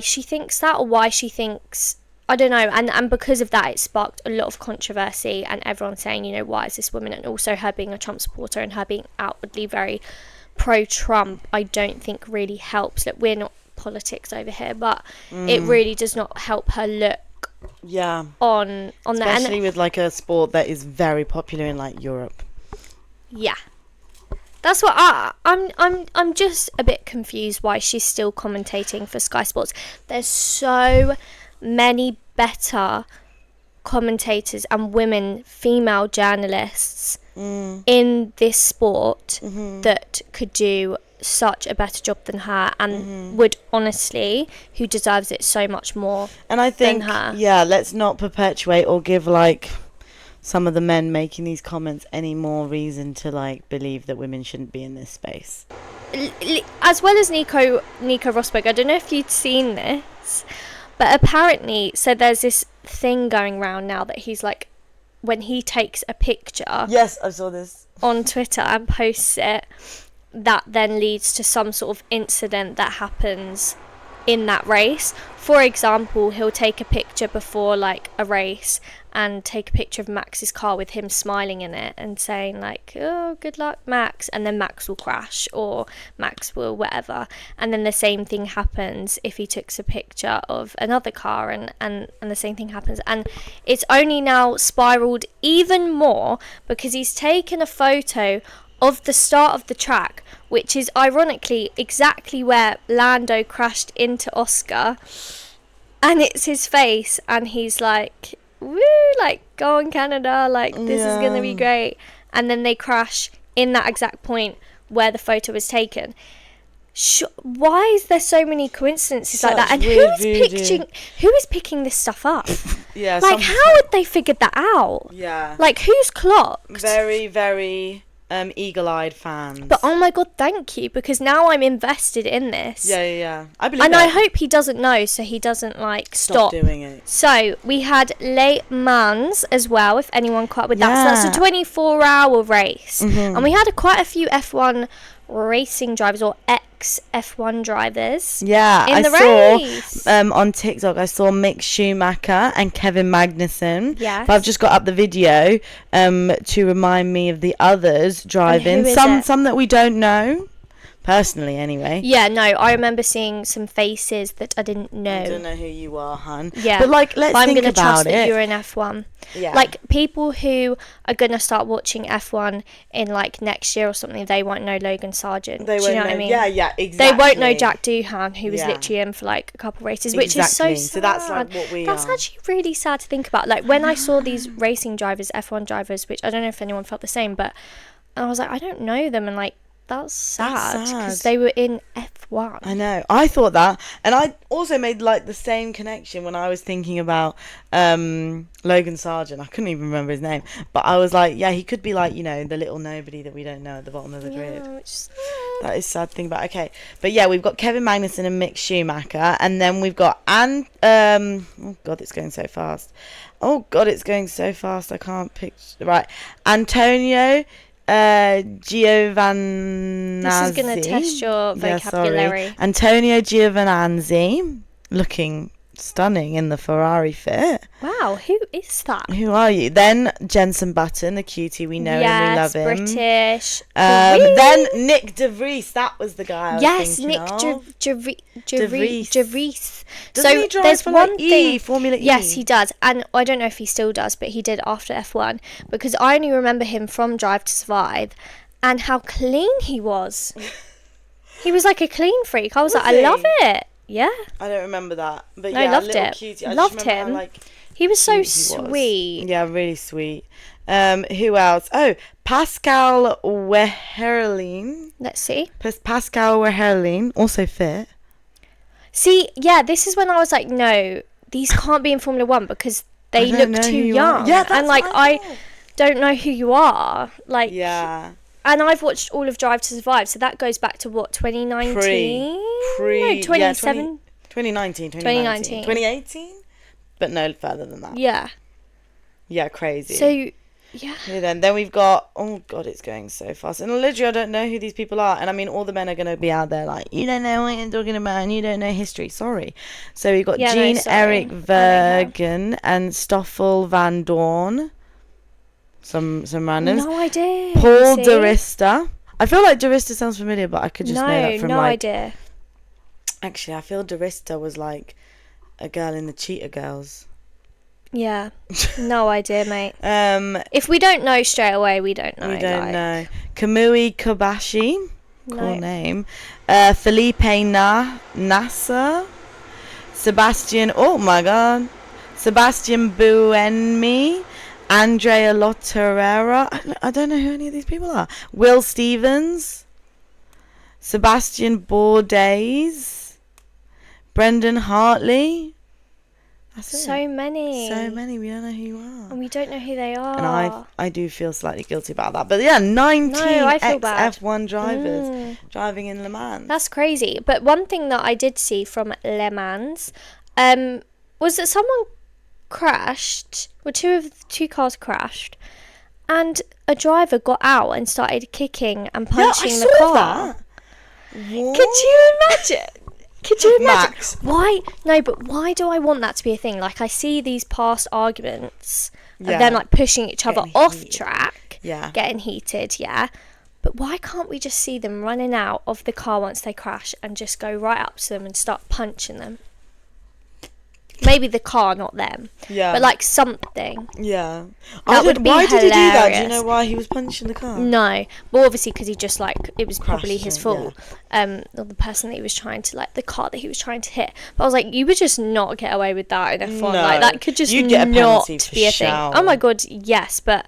she thinks that, or why she thinks, I don't know, and because of that it sparked a lot of controversy and everyone saying, you know, why is this woman, and also her being a Trump supporter and her being outwardly very pro-Trump, I don't think really helps. Look, we're not politics over here, but it really does not help her look on especially with like a sport that is very popular in like Europe. Yeah. That's what I'm just a bit confused why she's still commentating for Sky Sports. There's so many better commentators and female journalists in this sport that could do such a better job than her, and would honestly, who deserves it so much more. And I think, than her. Yeah, let's not perpetuate or give like some of the men making these comments any more reason to like believe that women shouldn't be in this space. As well as Nico Rosberg, I don't know if you'd seen this, but apparently, so there's this thing going around now that he's like, when he takes a picture, yes, I saw this on Twitter and posts it, that then leads to some sort of incident that happens in that race. For example, he'll take a picture before like a race and take a picture of Max's car with him smiling in it and saying like, oh, good luck, Max, and then Max will crash, or Max will whatever. And then the same thing happens if he takes a picture of another car, and the same thing happens. And it's only now spiraled even more because he's taken a photo of the start of the track, which is ironically exactly where Lando crashed into Oscar, and it's his face, and he's like, woo, like, go on Canada, like, this is gonna be great. And then they crash in that exact point where the photo was taken. Why is there so many coincidences like that? And who is picking this stuff up? Yeah, like, how would they figured that out? Yeah, like, who's clocked? Very, very eagle-eyed fans. But oh my god, thank you, because now I'm invested in this. Yeah. I believe and I hope he doesn't know, so he doesn't like stop doing it. So we had Le Mans as well, if anyone caught up with that. So that's a 24-hour race, and we had quite a few F1 racing drivers, or ex-F1 drivers. Yeah, in the race. On TikTok, I saw Mick Schumacher and Kevin Magnussen. Yes. But I've just got up the video to remind me of the others driving. Some that we don't know. Personally, anyway. Yeah, no, I remember seeing some faces that I didn't know. I don't know who you are, hun. Yeah. But, like, let's think about it. I'm going to trust that you're in F1. Yeah. Like, people who are going to start watching F1 in, like, next year or something, they won't know Logan Sargent. They won't Do you know what I mean? Yeah, exactly. They won't know Jack Doohan, who was literally in for, like, a couple races, which is so sad. So that's, like, what we That's actually really sad to think about. Like, when I saw these racing drivers, F1 drivers, which I don't know if anyone felt the same, but I was like, I don't know them, and, like, that's sad because they were in F1. I know. I thought that, and I also made like the same connection when I was thinking about Logan Sargent. I couldn't even remember his name, but I was like, yeah, he could be like, you know, the little nobody that we don't know at the bottom of the grid. That is sad thing about. Okay, but yeah, we've got Kevin Magnussen and Mick Schumacher, and then we've got oh god, it's going so fast. I can't picture right. Antonio Giovinazzi. This is going to test your vocabulary. Antonio Giovinazzi, looking stunning in the Ferrari fit. Wow, who is that? Who are you? Then Jenson Button, the cutie, we know and we love him. British. Then Nick De Vries, that was the guy. Nick De Vries. Doesn't he drive for like Formula E? Yes, he does. And I don't know if he still does, but he did after F1, because I only remember him from Drive to Survive and how clean he was. He was like a clean freak. I was like, I love it. Yeah. I don't remember that. But no, yeah, I loved little it. Cutie. I loved just remember him. How, like, he was so sweet. Yeah, really sweet. Who else? Oh, Pascal Wehrlein. Let's see. Pascal Wehrlein, also fit. See, yeah, this is when I was like, no, these can't be in Formula 1 because they look too young. Yeah, that's and like I don't know who you are. Like, yeah. And I've watched all of Drive to Survive, so that goes back to what, 2019? No, 2019. 2018? But no further than that. Yeah. Yeah, crazy. So, yeah. Then we've got, oh God, it's going so fast. And literally, I don't know who these people are. And I mean, all the men are going to be out there like, you don't know what you're talking about and you don't know history. Sorry. So we've got Jean-Eric Vergen and Stoffel Van Dorn. Some randoms. No idea. Paul Di Resta. I feel like Di Resta sounds familiar, but I could just know that from no idea. Actually, I feel Di Resta was like a girl in the Cheetah Girls. Yeah. No idea, mate. If we don't know straight away, we don't know. We don't know. Kamui Kobashi. Cool name. Felipe Nasser. Sebastian. Oh my God. Sebastian Buenmi. Andrea Lotterera. I don't know who any of these people are. Will Stevens. Sebastian Bourdais. Brendan Hartley. That's so many. We don't know who you are. And we don't know who they are. And I do feel slightly guilty about that. But yeah, 19 ex-F1 drivers driving in Le Mans. That's crazy. But one thing that I did see from Le Mans was that someone crashed, or two cars crashed, and a driver got out and started kicking and punching the car. That. What? Could you imagine? Max. Why? No, but why do I want that to be a thing? Like, I see these past arguments of them like pushing each other off track, getting heated, But why can't we just see them running out of the car once they crash and just go right up to them and start punching them? Maybe the car, not them. Yeah. But like something. Yeah. Why did he do that? Do you know why he was punching the car? No. Well, obviously because he just like, it was probably his fault. Or the person that he was trying to, like, the car that he was trying to hit. But I was like, you would just not get away with that in F1. No. Like, that could just not be a thing. Oh my God, yes, but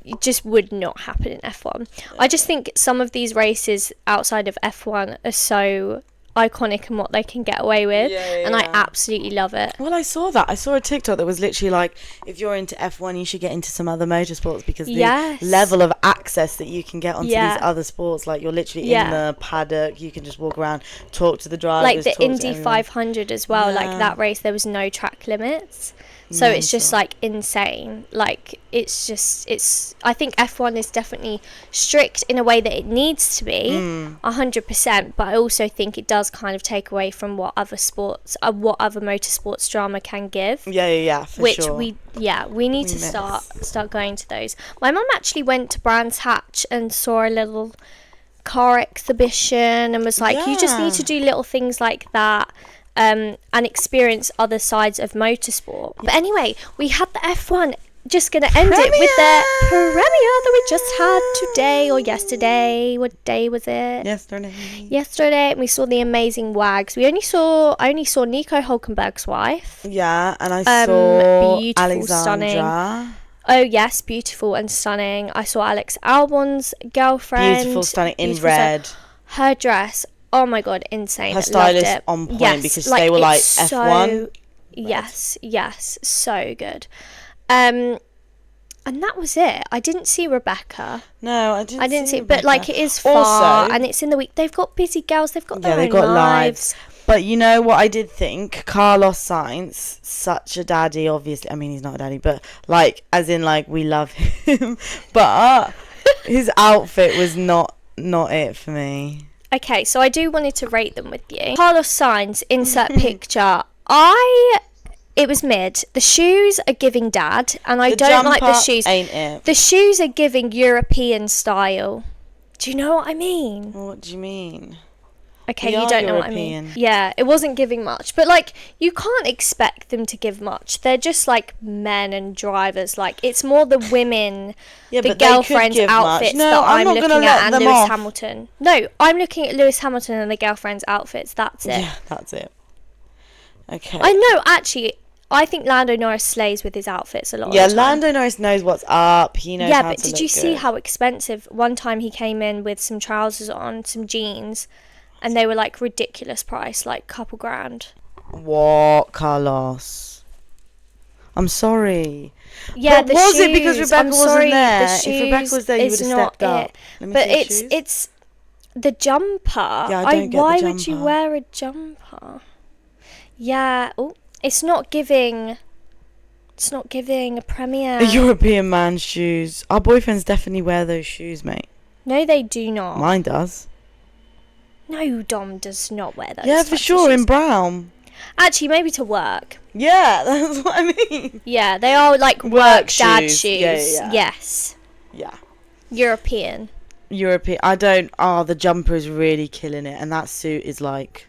it just would not happen in F1. I just think some of these races outside of F1 are so iconic in what they can get away with, and I absolutely love it. Well, I saw a TikTok that was literally like, if you're into F1 you should get into some other motorsports, because the level of access that you can get onto these other sports, like you're literally in the paddock, you can just walk around, talk to the drivers, like the Indy 500 as well, like that race there was no track limits. So it's just like insane. Like it's I think F1 is definitely strict in a way that it needs to be 100%, but I also think it does kind of take away from what other sports, what other motorsports drama can give. For sure. we need to start going to those. My mum actually went to Brands Hatch and saw a little car exhibition and was like, you just need to do little things like that. And experience other sides of motorsport. But anyway, we had the F1. Just going to end it with the premiere that we just had today or yesterday. What day was it? Yesterday. And we saw the amazing wags. I only saw Nico Hulkenberg's wife. Yeah, and I saw beautiful, Alexandra. Stunning. Oh yes, beautiful and stunning. I saw Alex Albon's girlfriend. Beautiful, stunning, in red. Her dress. Oh my God, insane. Her stylist on point, because they were like F1. Yes, so good. And that was it. I didn't see Rebecca. No, I didn't see Rebecca. But like, it is far, and it's in the week. They've got busy girls. They've got their own lives. But you know what I did think? Carlos Sainz, such a daddy, obviously. I mean, he's not a daddy, but like, as in like, we love him. But his outfit was not it for me. Okay, so I do wanted to rate them with you. Carlos Sainz, insert picture It was mid. The shoes are giving dad, and I The don't like the jumper shoes. ain't it. The shoes are giving European style. Do you know what I mean? What do you mean? Okay, We you are don't know European. what I mean. Yeah, it wasn't giving much. But, like, you can't expect them to give much. They're just, like, men and drivers. Like, it's more the women, Yeah, the but they could girlfriends' give outfits much. No, that I'm not gonna looking let at, and them Lewis off. Hamilton. No, I'm looking at Lewis Hamilton and the girlfriends' outfits. That's it. Yeah, that's it. Okay. I know, actually, I think Lando Norris slays with his outfits a lot of the time. Lando Norris knows what's up. He knows how to but did look you see good. how expensive? One time he came in with some trousers on, some jeans, and they were like ridiculous price, like couple grand. What, Carlos? I'm sorry. Yeah, but the was shoes, it because Rebecca I'm sorry, wasn't there? the If Rebecca was there, you would shoes have is not stepped up. it. Let me But see the shoes. it's the jumper. Yeah, I don't get the why would you jumper. wear a jumper? Yeah. Oh, it's not giving. It's not giving a premiere. A European man's shoes. Our boyfriends definitely wear those shoes, mate. No, they do not. Mine does. No, Dom does not wear those. Yeah, types for of sure, shoes. in brown. Actually, maybe to work. Yeah, that's what I mean. Yeah, they are like Work work dad shoes. shoes. Yeah. Yes. Yeah. European. European. The jumper is really killing it, and that suit is like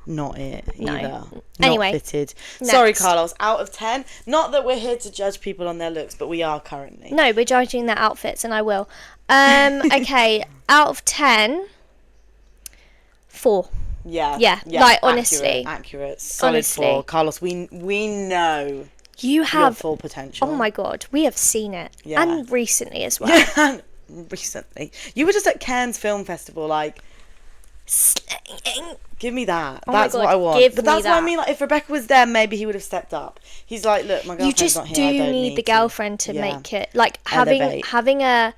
not it No. either. Not Anyway, fitted. next. Sorry, Carlos. Out of 10. Not that we're here to judge people on their looks, but we are currently. No, we're judging their outfits, and I will. Okay, out of 10, 4. Yeah. Yeah, like, honestly. Accurate. Solid Honestly. 4. Carlos, we know You your have. full potential. Oh my god, we have seen it, Yeah. and recently as well. Yeah. Recently. You were just at Cannes Film Festival, like, Slaying. give me that. Oh my That's God, what I want. give But me that's what I that. mean. Like, if Rebecca was there, maybe he would have stepped up. He's like, look, my You girlfriend's just not do here. I don't need the to. girlfriend to Yeah. make it like Elevate. having a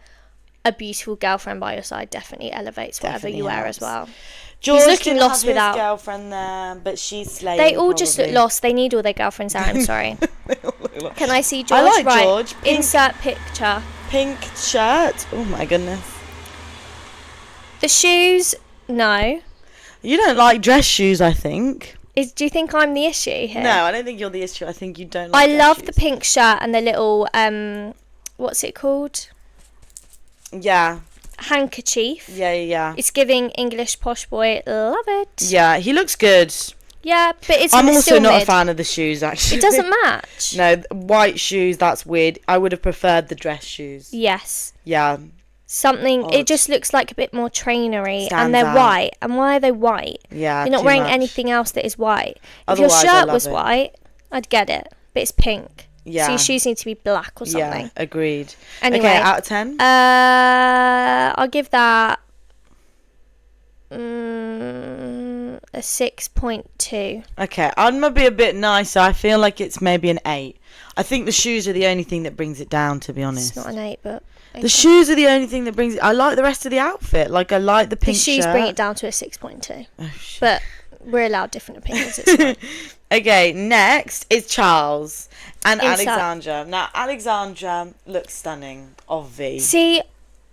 beautiful girlfriend by your side definitely elevates whatever Definitely you wear helps. as well. George He's looking didn't lost have without- his girlfriend there, but she's slaying. They all just look probably. lost. They need all their girlfriends there. I'm sorry. They all look lost. Can I see George? I like right. George. Pink- Insert picture. Pink shirt. Oh my goodness. The shoes. No. You don't like dress shoes, I think. Do you think I'm the issue here? No, I don't think you're the issue. I think you don't like I dress love shoes. the pink shirt and the little what's it called? Yeah. Handkerchief. Yeah. It's giving English posh boy. Love it. Yeah, he looks good. Yeah, but it's I'm also still not mid. a fan of the shoes, actually. It doesn't match. No, white shoes, that's weird. I would have preferred the dress shoes. Yes. Yeah. Something. Odd. It just looks like a bit more trainery, and Stands they're out. white. And why are they white? Yeah, You're not too wearing much. anything else that is white. Otherwise, if I your shirt love was it. white, I'd get it. But it's pink. Yeah. So your shoes need to be black or something. Yeah, agreed. Anyway. Okay, out of 10? I'll give that a 6.2. Okay, I'm going to be a bit nicer. I feel like it's maybe an 8. I think the shoes are the only thing that brings it down, to be honest. It's not an 8, but The shoes are the only thing that brings it. I like the rest of the outfit. Like, I like the the pink shoes shirt. bring it down to a 6.2. Oh, shit. But we're allowed different opinions. It's fine. Okay, next is Charles and Insert. Alexandra. Now, Alexandra looks stunning, obvi. See,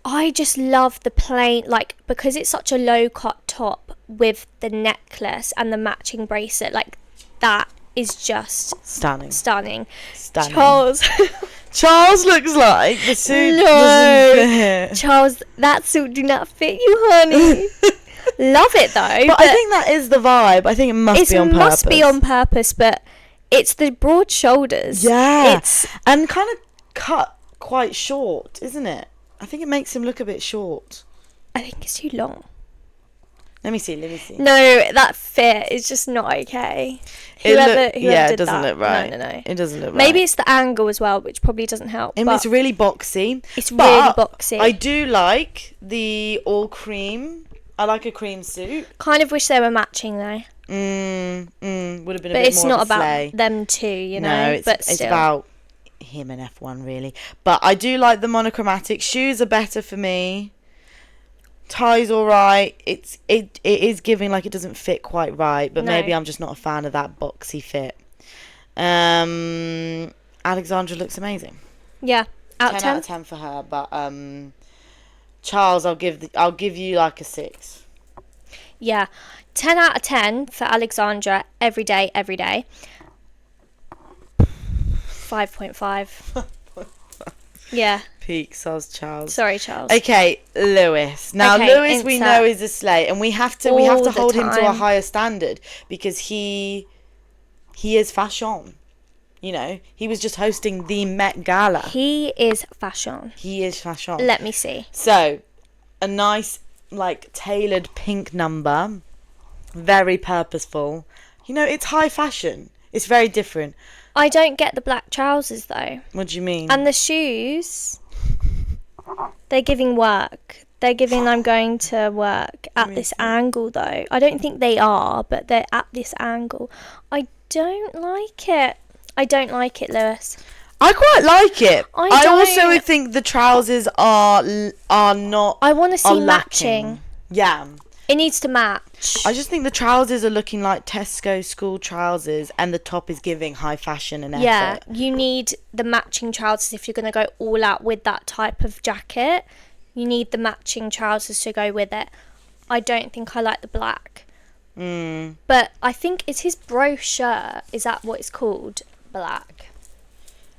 I just love the plain, like, because it's such a low cut top with the necklace and the matching bracelet, like, that is just Stunning. stunning. Stunning. Charles, looks like the suit No. doesn't fit. Charles, that suit do not fit you, honey. Love it though, But I think that is the vibe. I think it must be on purpose. must be on purpose, but it's the broad shoulders. Yeah. It's And kind of cut quite short, isn't it? I think it makes him look a bit short. I think it's too long. Let me see. No, that fit is just not okay. It Whoever did it doesn't that. look right. No. It doesn't look right. Maybe it's the angle as well, which probably doesn't help. And But it's really boxy. it's But really boxy. I do like the all cream. I like a cream suit. kind of wish they were matching though. Would have been a But bit it's more not of a about slay. them two, you know. No, it's, but it's still. about him and F1 really. But I do like the monochromatic. Shoes are better for me. Tie's alright. It is giving like it doesn't fit quite right, but No. maybe I'm just not a fan of that boxy fit. Alexandra looks amazing. Yeah, out 10 out of 10. 10 for her, but Charles, I'll give you like a 6. Yeah. 10 out of 10 for Alexandra every day. 5.5. Yeah. Peak soz Charles. Sorry, Charles. Okay, Lewis. Now, Okay, Lewis we know is a slay, and we have to hold him to a higher standard because he is fashion. You know, he was just hosting the Met Gala. He is fashion. Let me see. So, a nice, like, tailored pink number. Very purposeful. You know, it's high fashion. It's very different. I don't get the black trousers, though. What do you mean? And the shoes, they're giving work. They're giving I'm going to work at this angle, though. I don't think they are, but they're at this angle. I don't like it. Lewis. I quite like it. I also think the trousers are not. I want to see matching. Yeah. It needs to match. I just think the trousers are looking like Tesco school trousers, and the top is giving high fashion and effort. Yeah, you need the matching trousers if you're going to go all out with that type of jacket. You need the matching trousers to go with it. I don't think I like the black. But I think it's his bro shirt. Is that what it's called? Black.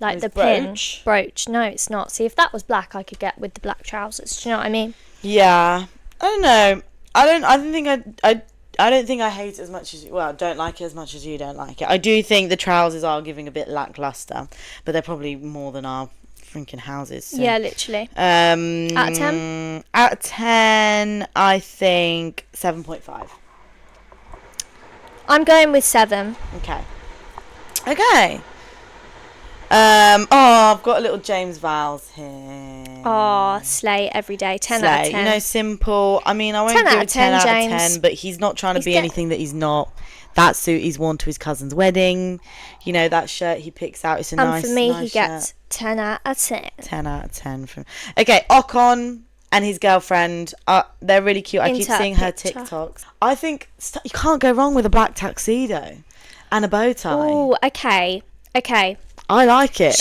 Like the brooch? Pin. Brooch. No, it's not. See, if that was black, I could get with the black trousers. Do you know what I mean? Yeah. I don't know. I don't think I hate it as much as don't like it as much as you don't like it. I do think the trousers are giving a bit lackluster, but they're probably more than our freaking houses. So. Yeah, literally. Out of 10? Out of 10, I think 7.5. I'm going with 7. Okay. I've got a little James Vowles here. Oh, slay every day. 10 out of 10. You know, simple. I mean, I won't do a 10 out of 10, but he's not trying to be anything that he's not. That suit he's worn to his cousin's wedding. You know, that shirt he picks out. It's a nice shirt. And for me, he gets 10 out of 10. 10 out of 10. Okay, Ocon and his girlfriend, they're really cute. I keep seeing her TikToks. I think you can't go wrong with a black tuxedo and a bow tie. Oh, okay. I like it.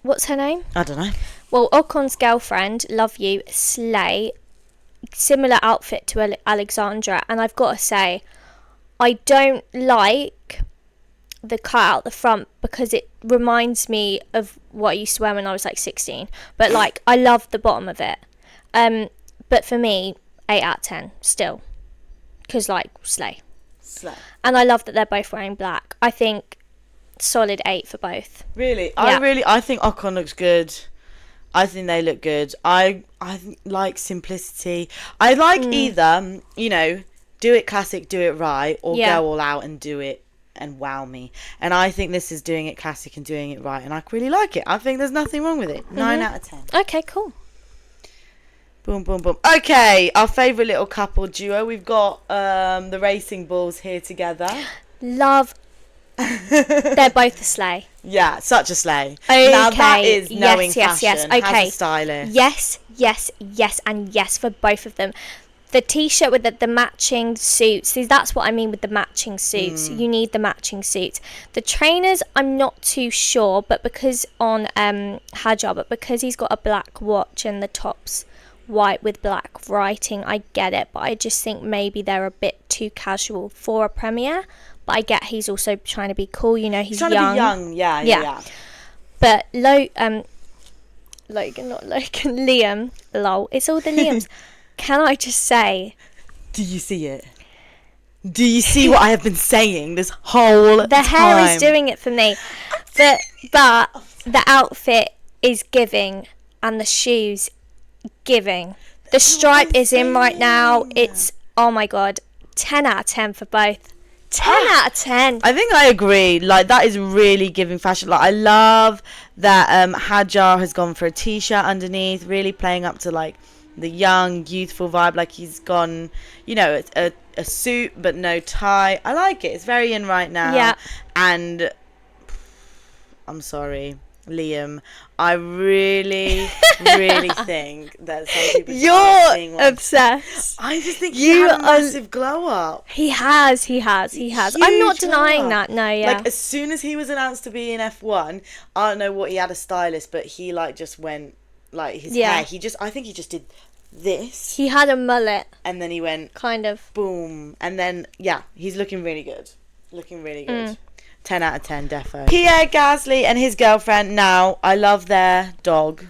What's her name? I don't know. Well, Ocon's girlfriend, love you, slay. Similar outfit to Alexandra. And I've got to say, I don't like the cut out the front because it reminds me of what I used to wear when I was like 16. But like, I love the bottom of it. But for me, 8 out of 10 still. Because like, slay. And I love that they're both wearing black. I think solid 8 for both. Really? Yeah. I think Ocon looks good. I think they look good. I like simplicity. I like either, you know, do it classic, do it right, or go all out and do it and wow me. And I think this is doing it classic and doing it right, and I really like it. I think there's nothing wrong with it. 9 out of 10. Okay, cool. Boom, boom, boom. Okay, our favourite little couple duo. We've got the Racing Bulls here together. Love. They're both a slay. Yeah, such a slay. Okay. Now that is knowing fashion. Yes. Okay. Has a stylist. Yes, and yes for both of them. The t-shirt with the matching suits. See, that's what I mean with the matching suits. You need the matching suits. The trainers, I'm not too sure, but because on Hajar, but because he's got a black watch and the top's white with black writing, I get it. But I just think maybe they're a bit too casual for a premiere. But I get he's also trying to be cool. You know, he's young. Trying to be young, yeah. But Logan, not Logan, Liam, lol. It's all the Liams. Can I just say? Do you see it? Do you see what I have been saying this whole time? The hair is doing it for me. But the outfit is giving, and the shoes giving. The stripe is in right now. It's, oh my god, 10 out of 10 for both. 10 out of 10. I think I agree. Like, that is really giving fashion. Like, I love that Hajar has gone for a t-shirt underneath, really playing up to like the young, youthful vibe. Like, he's gone, you know, a suit but no tie. I like it. It's very in right now. Yeah. And I'm sorry, Liam, I really think that some people you're obsessed. I just think he had a massive glow up. He has. Huge I'm not denying that. No, yeah. Like, as soon as he was announced to be in F1, I don't know what, he had a stylist, but he like just went like his hair. I think he just did this. He had a mullet. And then he went... Kind of. Boom. And then, he's looking really good. 10 out of 10, defo. Pierre Gasly and his girlfriend. Now, I love their dog.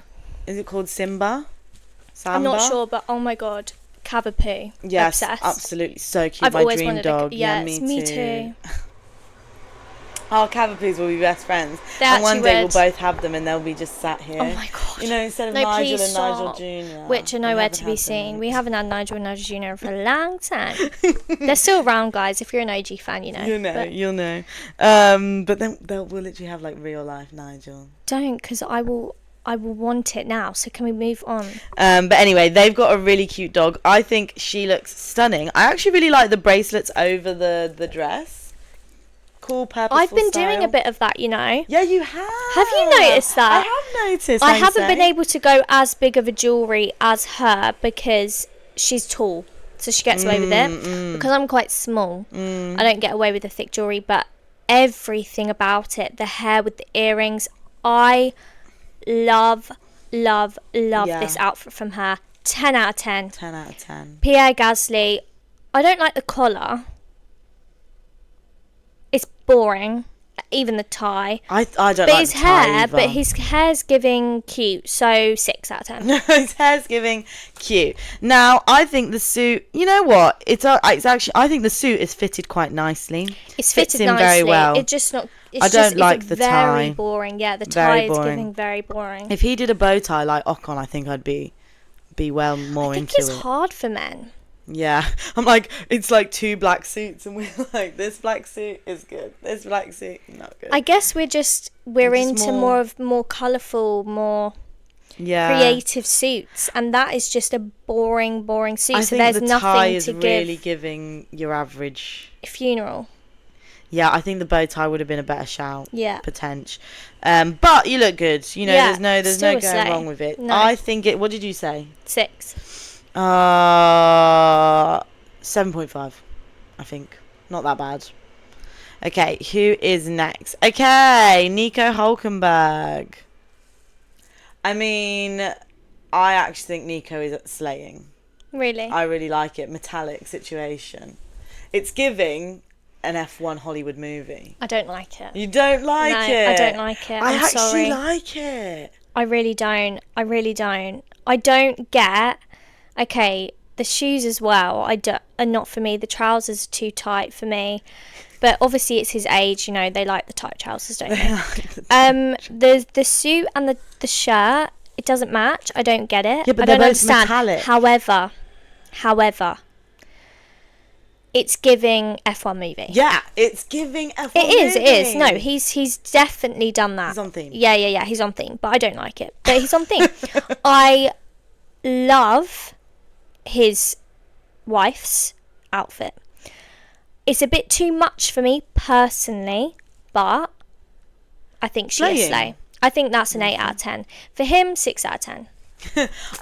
Is it called Simba? Samba? I'm not sure, but oh my god. Cavapoo. Yes, obsessed. Absolutely. So cute. I've My always dream wanted dog. me too. Oh, Cavapoos will be best friends. And one day we'll both have them and they'll be just sat here. Oh my god. You know, instead of Nigel and Nigel Jr. Which are nowhere to be seen. We haven't had Nigel and Nigel Jr. for a long time. They're still around, guys. If you're an OG fan, you know. You'll know. But then we'll literally have like real life Nigel. Don't, because I will want it now. So can we move on? But anyway, they've got a really cute dog. I think she looks stunning. I actually really like the bracelets over the dress. Cool, purposeful I've been style. doing a bit of that, you know. Yeah, you have. Have you noticed that? I have noticed. I haven't been able to go as big of a jewellery as her because she's tall. So she gets away with it. Because I'm quite small, I don't get away with the thick jewellery. But everything about it, the hair with the earrings, I love this outfit from her. 10 out of 10. 10 out of 10. Pierre Gasly, I don't like the collar. It's boring. Even the tie. I don't but like his the tie hair, either. but his hair's giving cute, so 6 out of 10. His hair's giving cute. Now, I think the suit. You know what? It's actually. I think the suit is fitted quite nicely. It's fits fitted in nicely. very well. It's just not. It's I don't just, like it's the very tie. boring. Yeah, the Very tie is boring. giving very boring. If he did a bow tie like Ocon, I think I'd be well more I think into it's it. hard for men. Yeah, I'm like, it's like 2 black suits, and we're like, this black suit is good. This black suit, not good. I guess we're into more colourful, more creative suits, and that is just a boring suit. I so think there's the nothing tie is to really give giving your average funeral. Yeah, I think the bow tie would have been a better shout. Yeah. Potential. But you look good. You know, there's no going wrong with it. No. I think it. What did you say? 6. 7.5. I think. Not that bad. Okay, who is next? Okay, Nico Hulkenberg. I mean, I actually think Nico is slaying. Really? I really like it. Metallic situation. It's giving an F1 Hollywood movie. I don't like it. You don't like it? I don't like it. I'm actually sorry. like it. I really don't. I don't get... Okay, the shoes as well are not for me. The trousers are too tight for me. But obviously it's his age, you know, they like the tight trousers, don't they? The suit and the shirt, it doesn't match. I don't get it. Yeah, but I they're don't both understand. metallic. However, it's giving F1 movie. Yeah, it's giving F1 movie. It is. No, he's definitely done that. He's on theme. Yeah, he's on theme, but I don't like it. But he's on theme. I love his wife's outfit. It's a bit too much for me think but I think she is slay. I think that's an 8 out of 10. For him, 6 out of 10.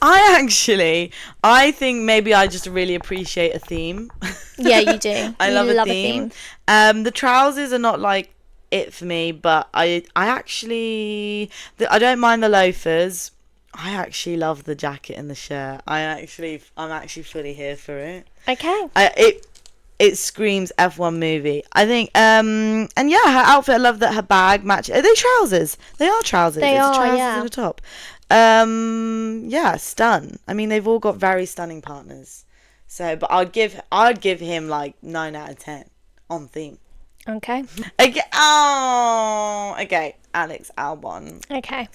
I think maybe I just really appreciate a theme. Yeah, you do. I love a theme. The trousers are not like it for me, but I don't mind the loafers. I actually love the jacket and the shirt. I'm actually fully here for it. Okay. It screams F1 movie. I think, and yeah, her outfit. I love that her bag matches. Are they trousers? They are trousers. They are, trousers yeah. and a top. Yeah, stun. I mean, they've all got very stunning partners. So, but I'd give him like 9 out of 10 on theme. Okay. Okay. Alex Albon. Okay.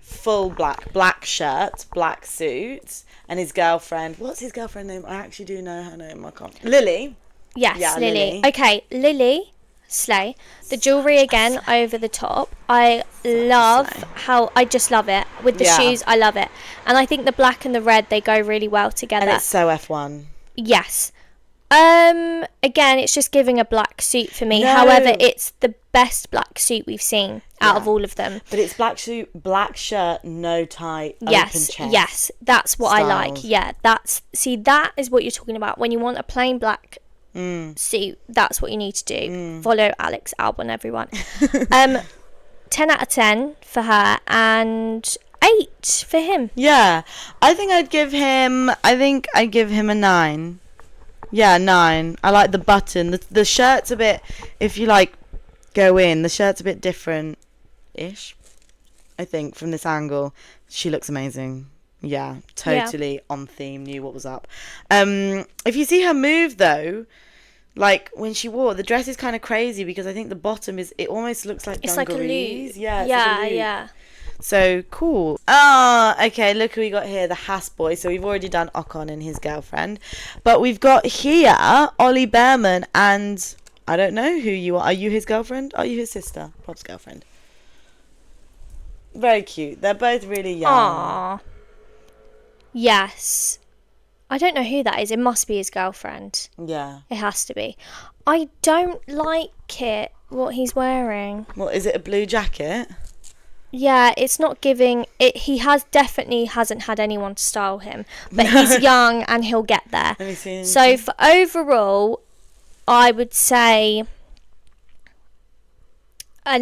Full black shirt, black suit, and his girlfriend. What's his girlfriend's name? I actually do know her name. I can't. Lily. Yes, Yeah, Lily. Okay, Lily, slay. The jewellery again over the top. I just love it. With the shoes, I love it. And I think the black and the red, they go really well together. And it's so F1. Yes. Again, it's just giving a black suit for me. No. However, it's the best black suit we've seen out of all of them. But it's black suit, black shirt, no tie, open chest. Yes, that's what Styles. I like. Yeah, that is what you're talking about. When you want a plain black suit, that's what you need to do. Follow Alex Albon, everyone. 10 out of 10 for her, and 8 for him. Yeah, I think I'd give him a 9. Yeah, 9. I like the button. The shirt's a bit, if you like go in, the shirt's a bit different-ish, I think, from this angle. She looks amazing. Yeah, totally on theme, knew what was up. If you see her move, though, like, when she wore the dress is kind of crazy because I think the bottom it almost looks like It's dungarees. like a loop. Yeah, Yeah. So cool. Okay, look who we got here, the Haas boy. So we've already done Ocon and his girlfriend. But we've got here Ollie Behrman, and I don't know who you are. Are you his girlfriend? Are you his sister? Pop's girlfriend. Very cute. They're both really young. Aww. Yes. I don't know who that is. It must be his girlfriend. Yeah. It has to be. I don't like it, what he's wearing. Well, is it a blue jacket? Yeah, it's not giving it. He definitely hasn't had anyone to style him, but he's young and he'll get there. Let me see. So for overall, I would say a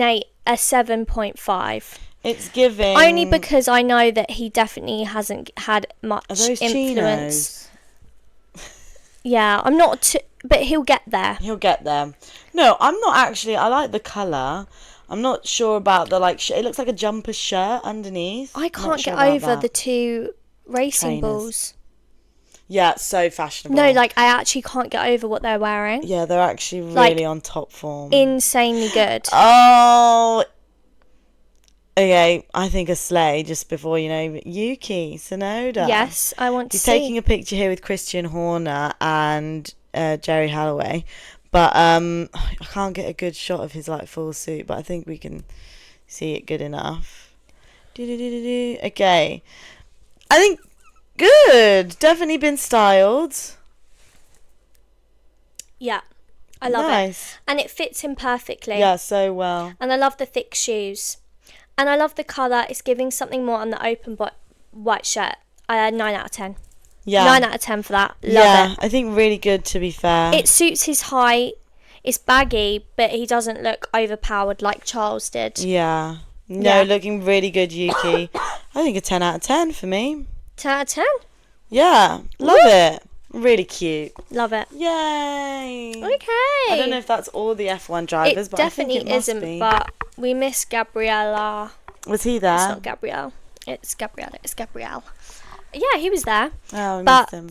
7.5. It's giving. Only because I know that he definitely hasn't had much Are those influence. chinos? Yeah, I'm not. But he'll get there. He'll get there. No, I'm not actually. I like the colour. I'm not sure about the it looks like a jumper shirt underneath. I can't get over the two racing balls. Yeah, it's so fashionable. No, like I actually can't get over what they're wearing. Yeah, they're actually really on top form. Insanely good. Oh. Okay, I think a sleigh just before, Yuki Tsunoda. Yes, I want to He's see. taking a picture here with Christian Horner and Jerry Holloway. But I can't get a good shot of his full suit, but I think we can see it good enough. Okay. I think good. Definitely been styled. Yeah. I love it. And it fits him perfectly. Yeah, so well. And I love the thick shoes. And I love the colour. It's giving something more on the open white shirt. 9 out of 10. Yeah. 9 out of 10 for that. Love it. I think really good, to be fair. It suits his height. It's baggy, but he doesn't look overpowered like Charles did. Yeah. No, looking really good, Yuki. I think a 10 out of 10 for me. 10 out of 10? Yeah. Love it. Really cute. Love it. Yay. Okay. I don't know if that's all the F1 drivers, but I think it must definitely be. isn't, but we miss Gabriella. Was he there? It's not Gabrielle. It's Gabriella. It's Gabrielle. Yeah, he was there. Oh, we missed him.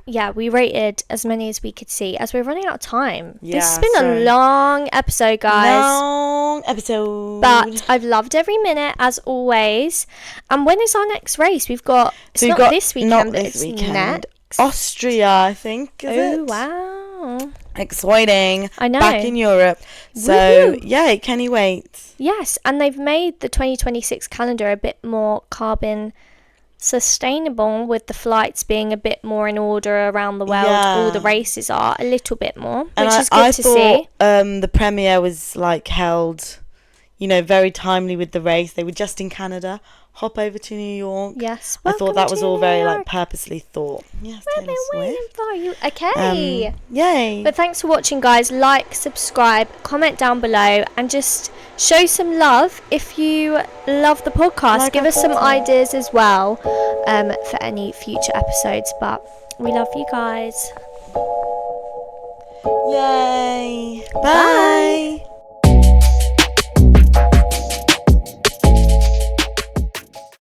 Yeah, we rated as many as we could see as we're running out of time. Yeah, this has been a long episode, guys. Long episode. But I've loved every minute, as always. And when is our next race? It's not this weekend, but it's next. Austria, I think, is it? Oh, wow. Exciting. I know. Back in Europe. So, Woo-hoo. yay, can you wait? Yes, and they've made the 2026 calendar a bit more carbon sustainable, with the flights being a bit more in order around the world. Yeah. All the races are a little bit more, And which is good to see. The premiere was held, very timely with the race. They were just in Canada. Hop over to New York. Yes, I thought that was all very York. purposely thought. Yes, We've been waiting for you. Okay. Yay. But thanks for watching, guys. Like, subscribe, comment down below, and just show some love if you love the podcast. Give us some ideas as well for any future episodes. But we love you guys. Yay. Bye.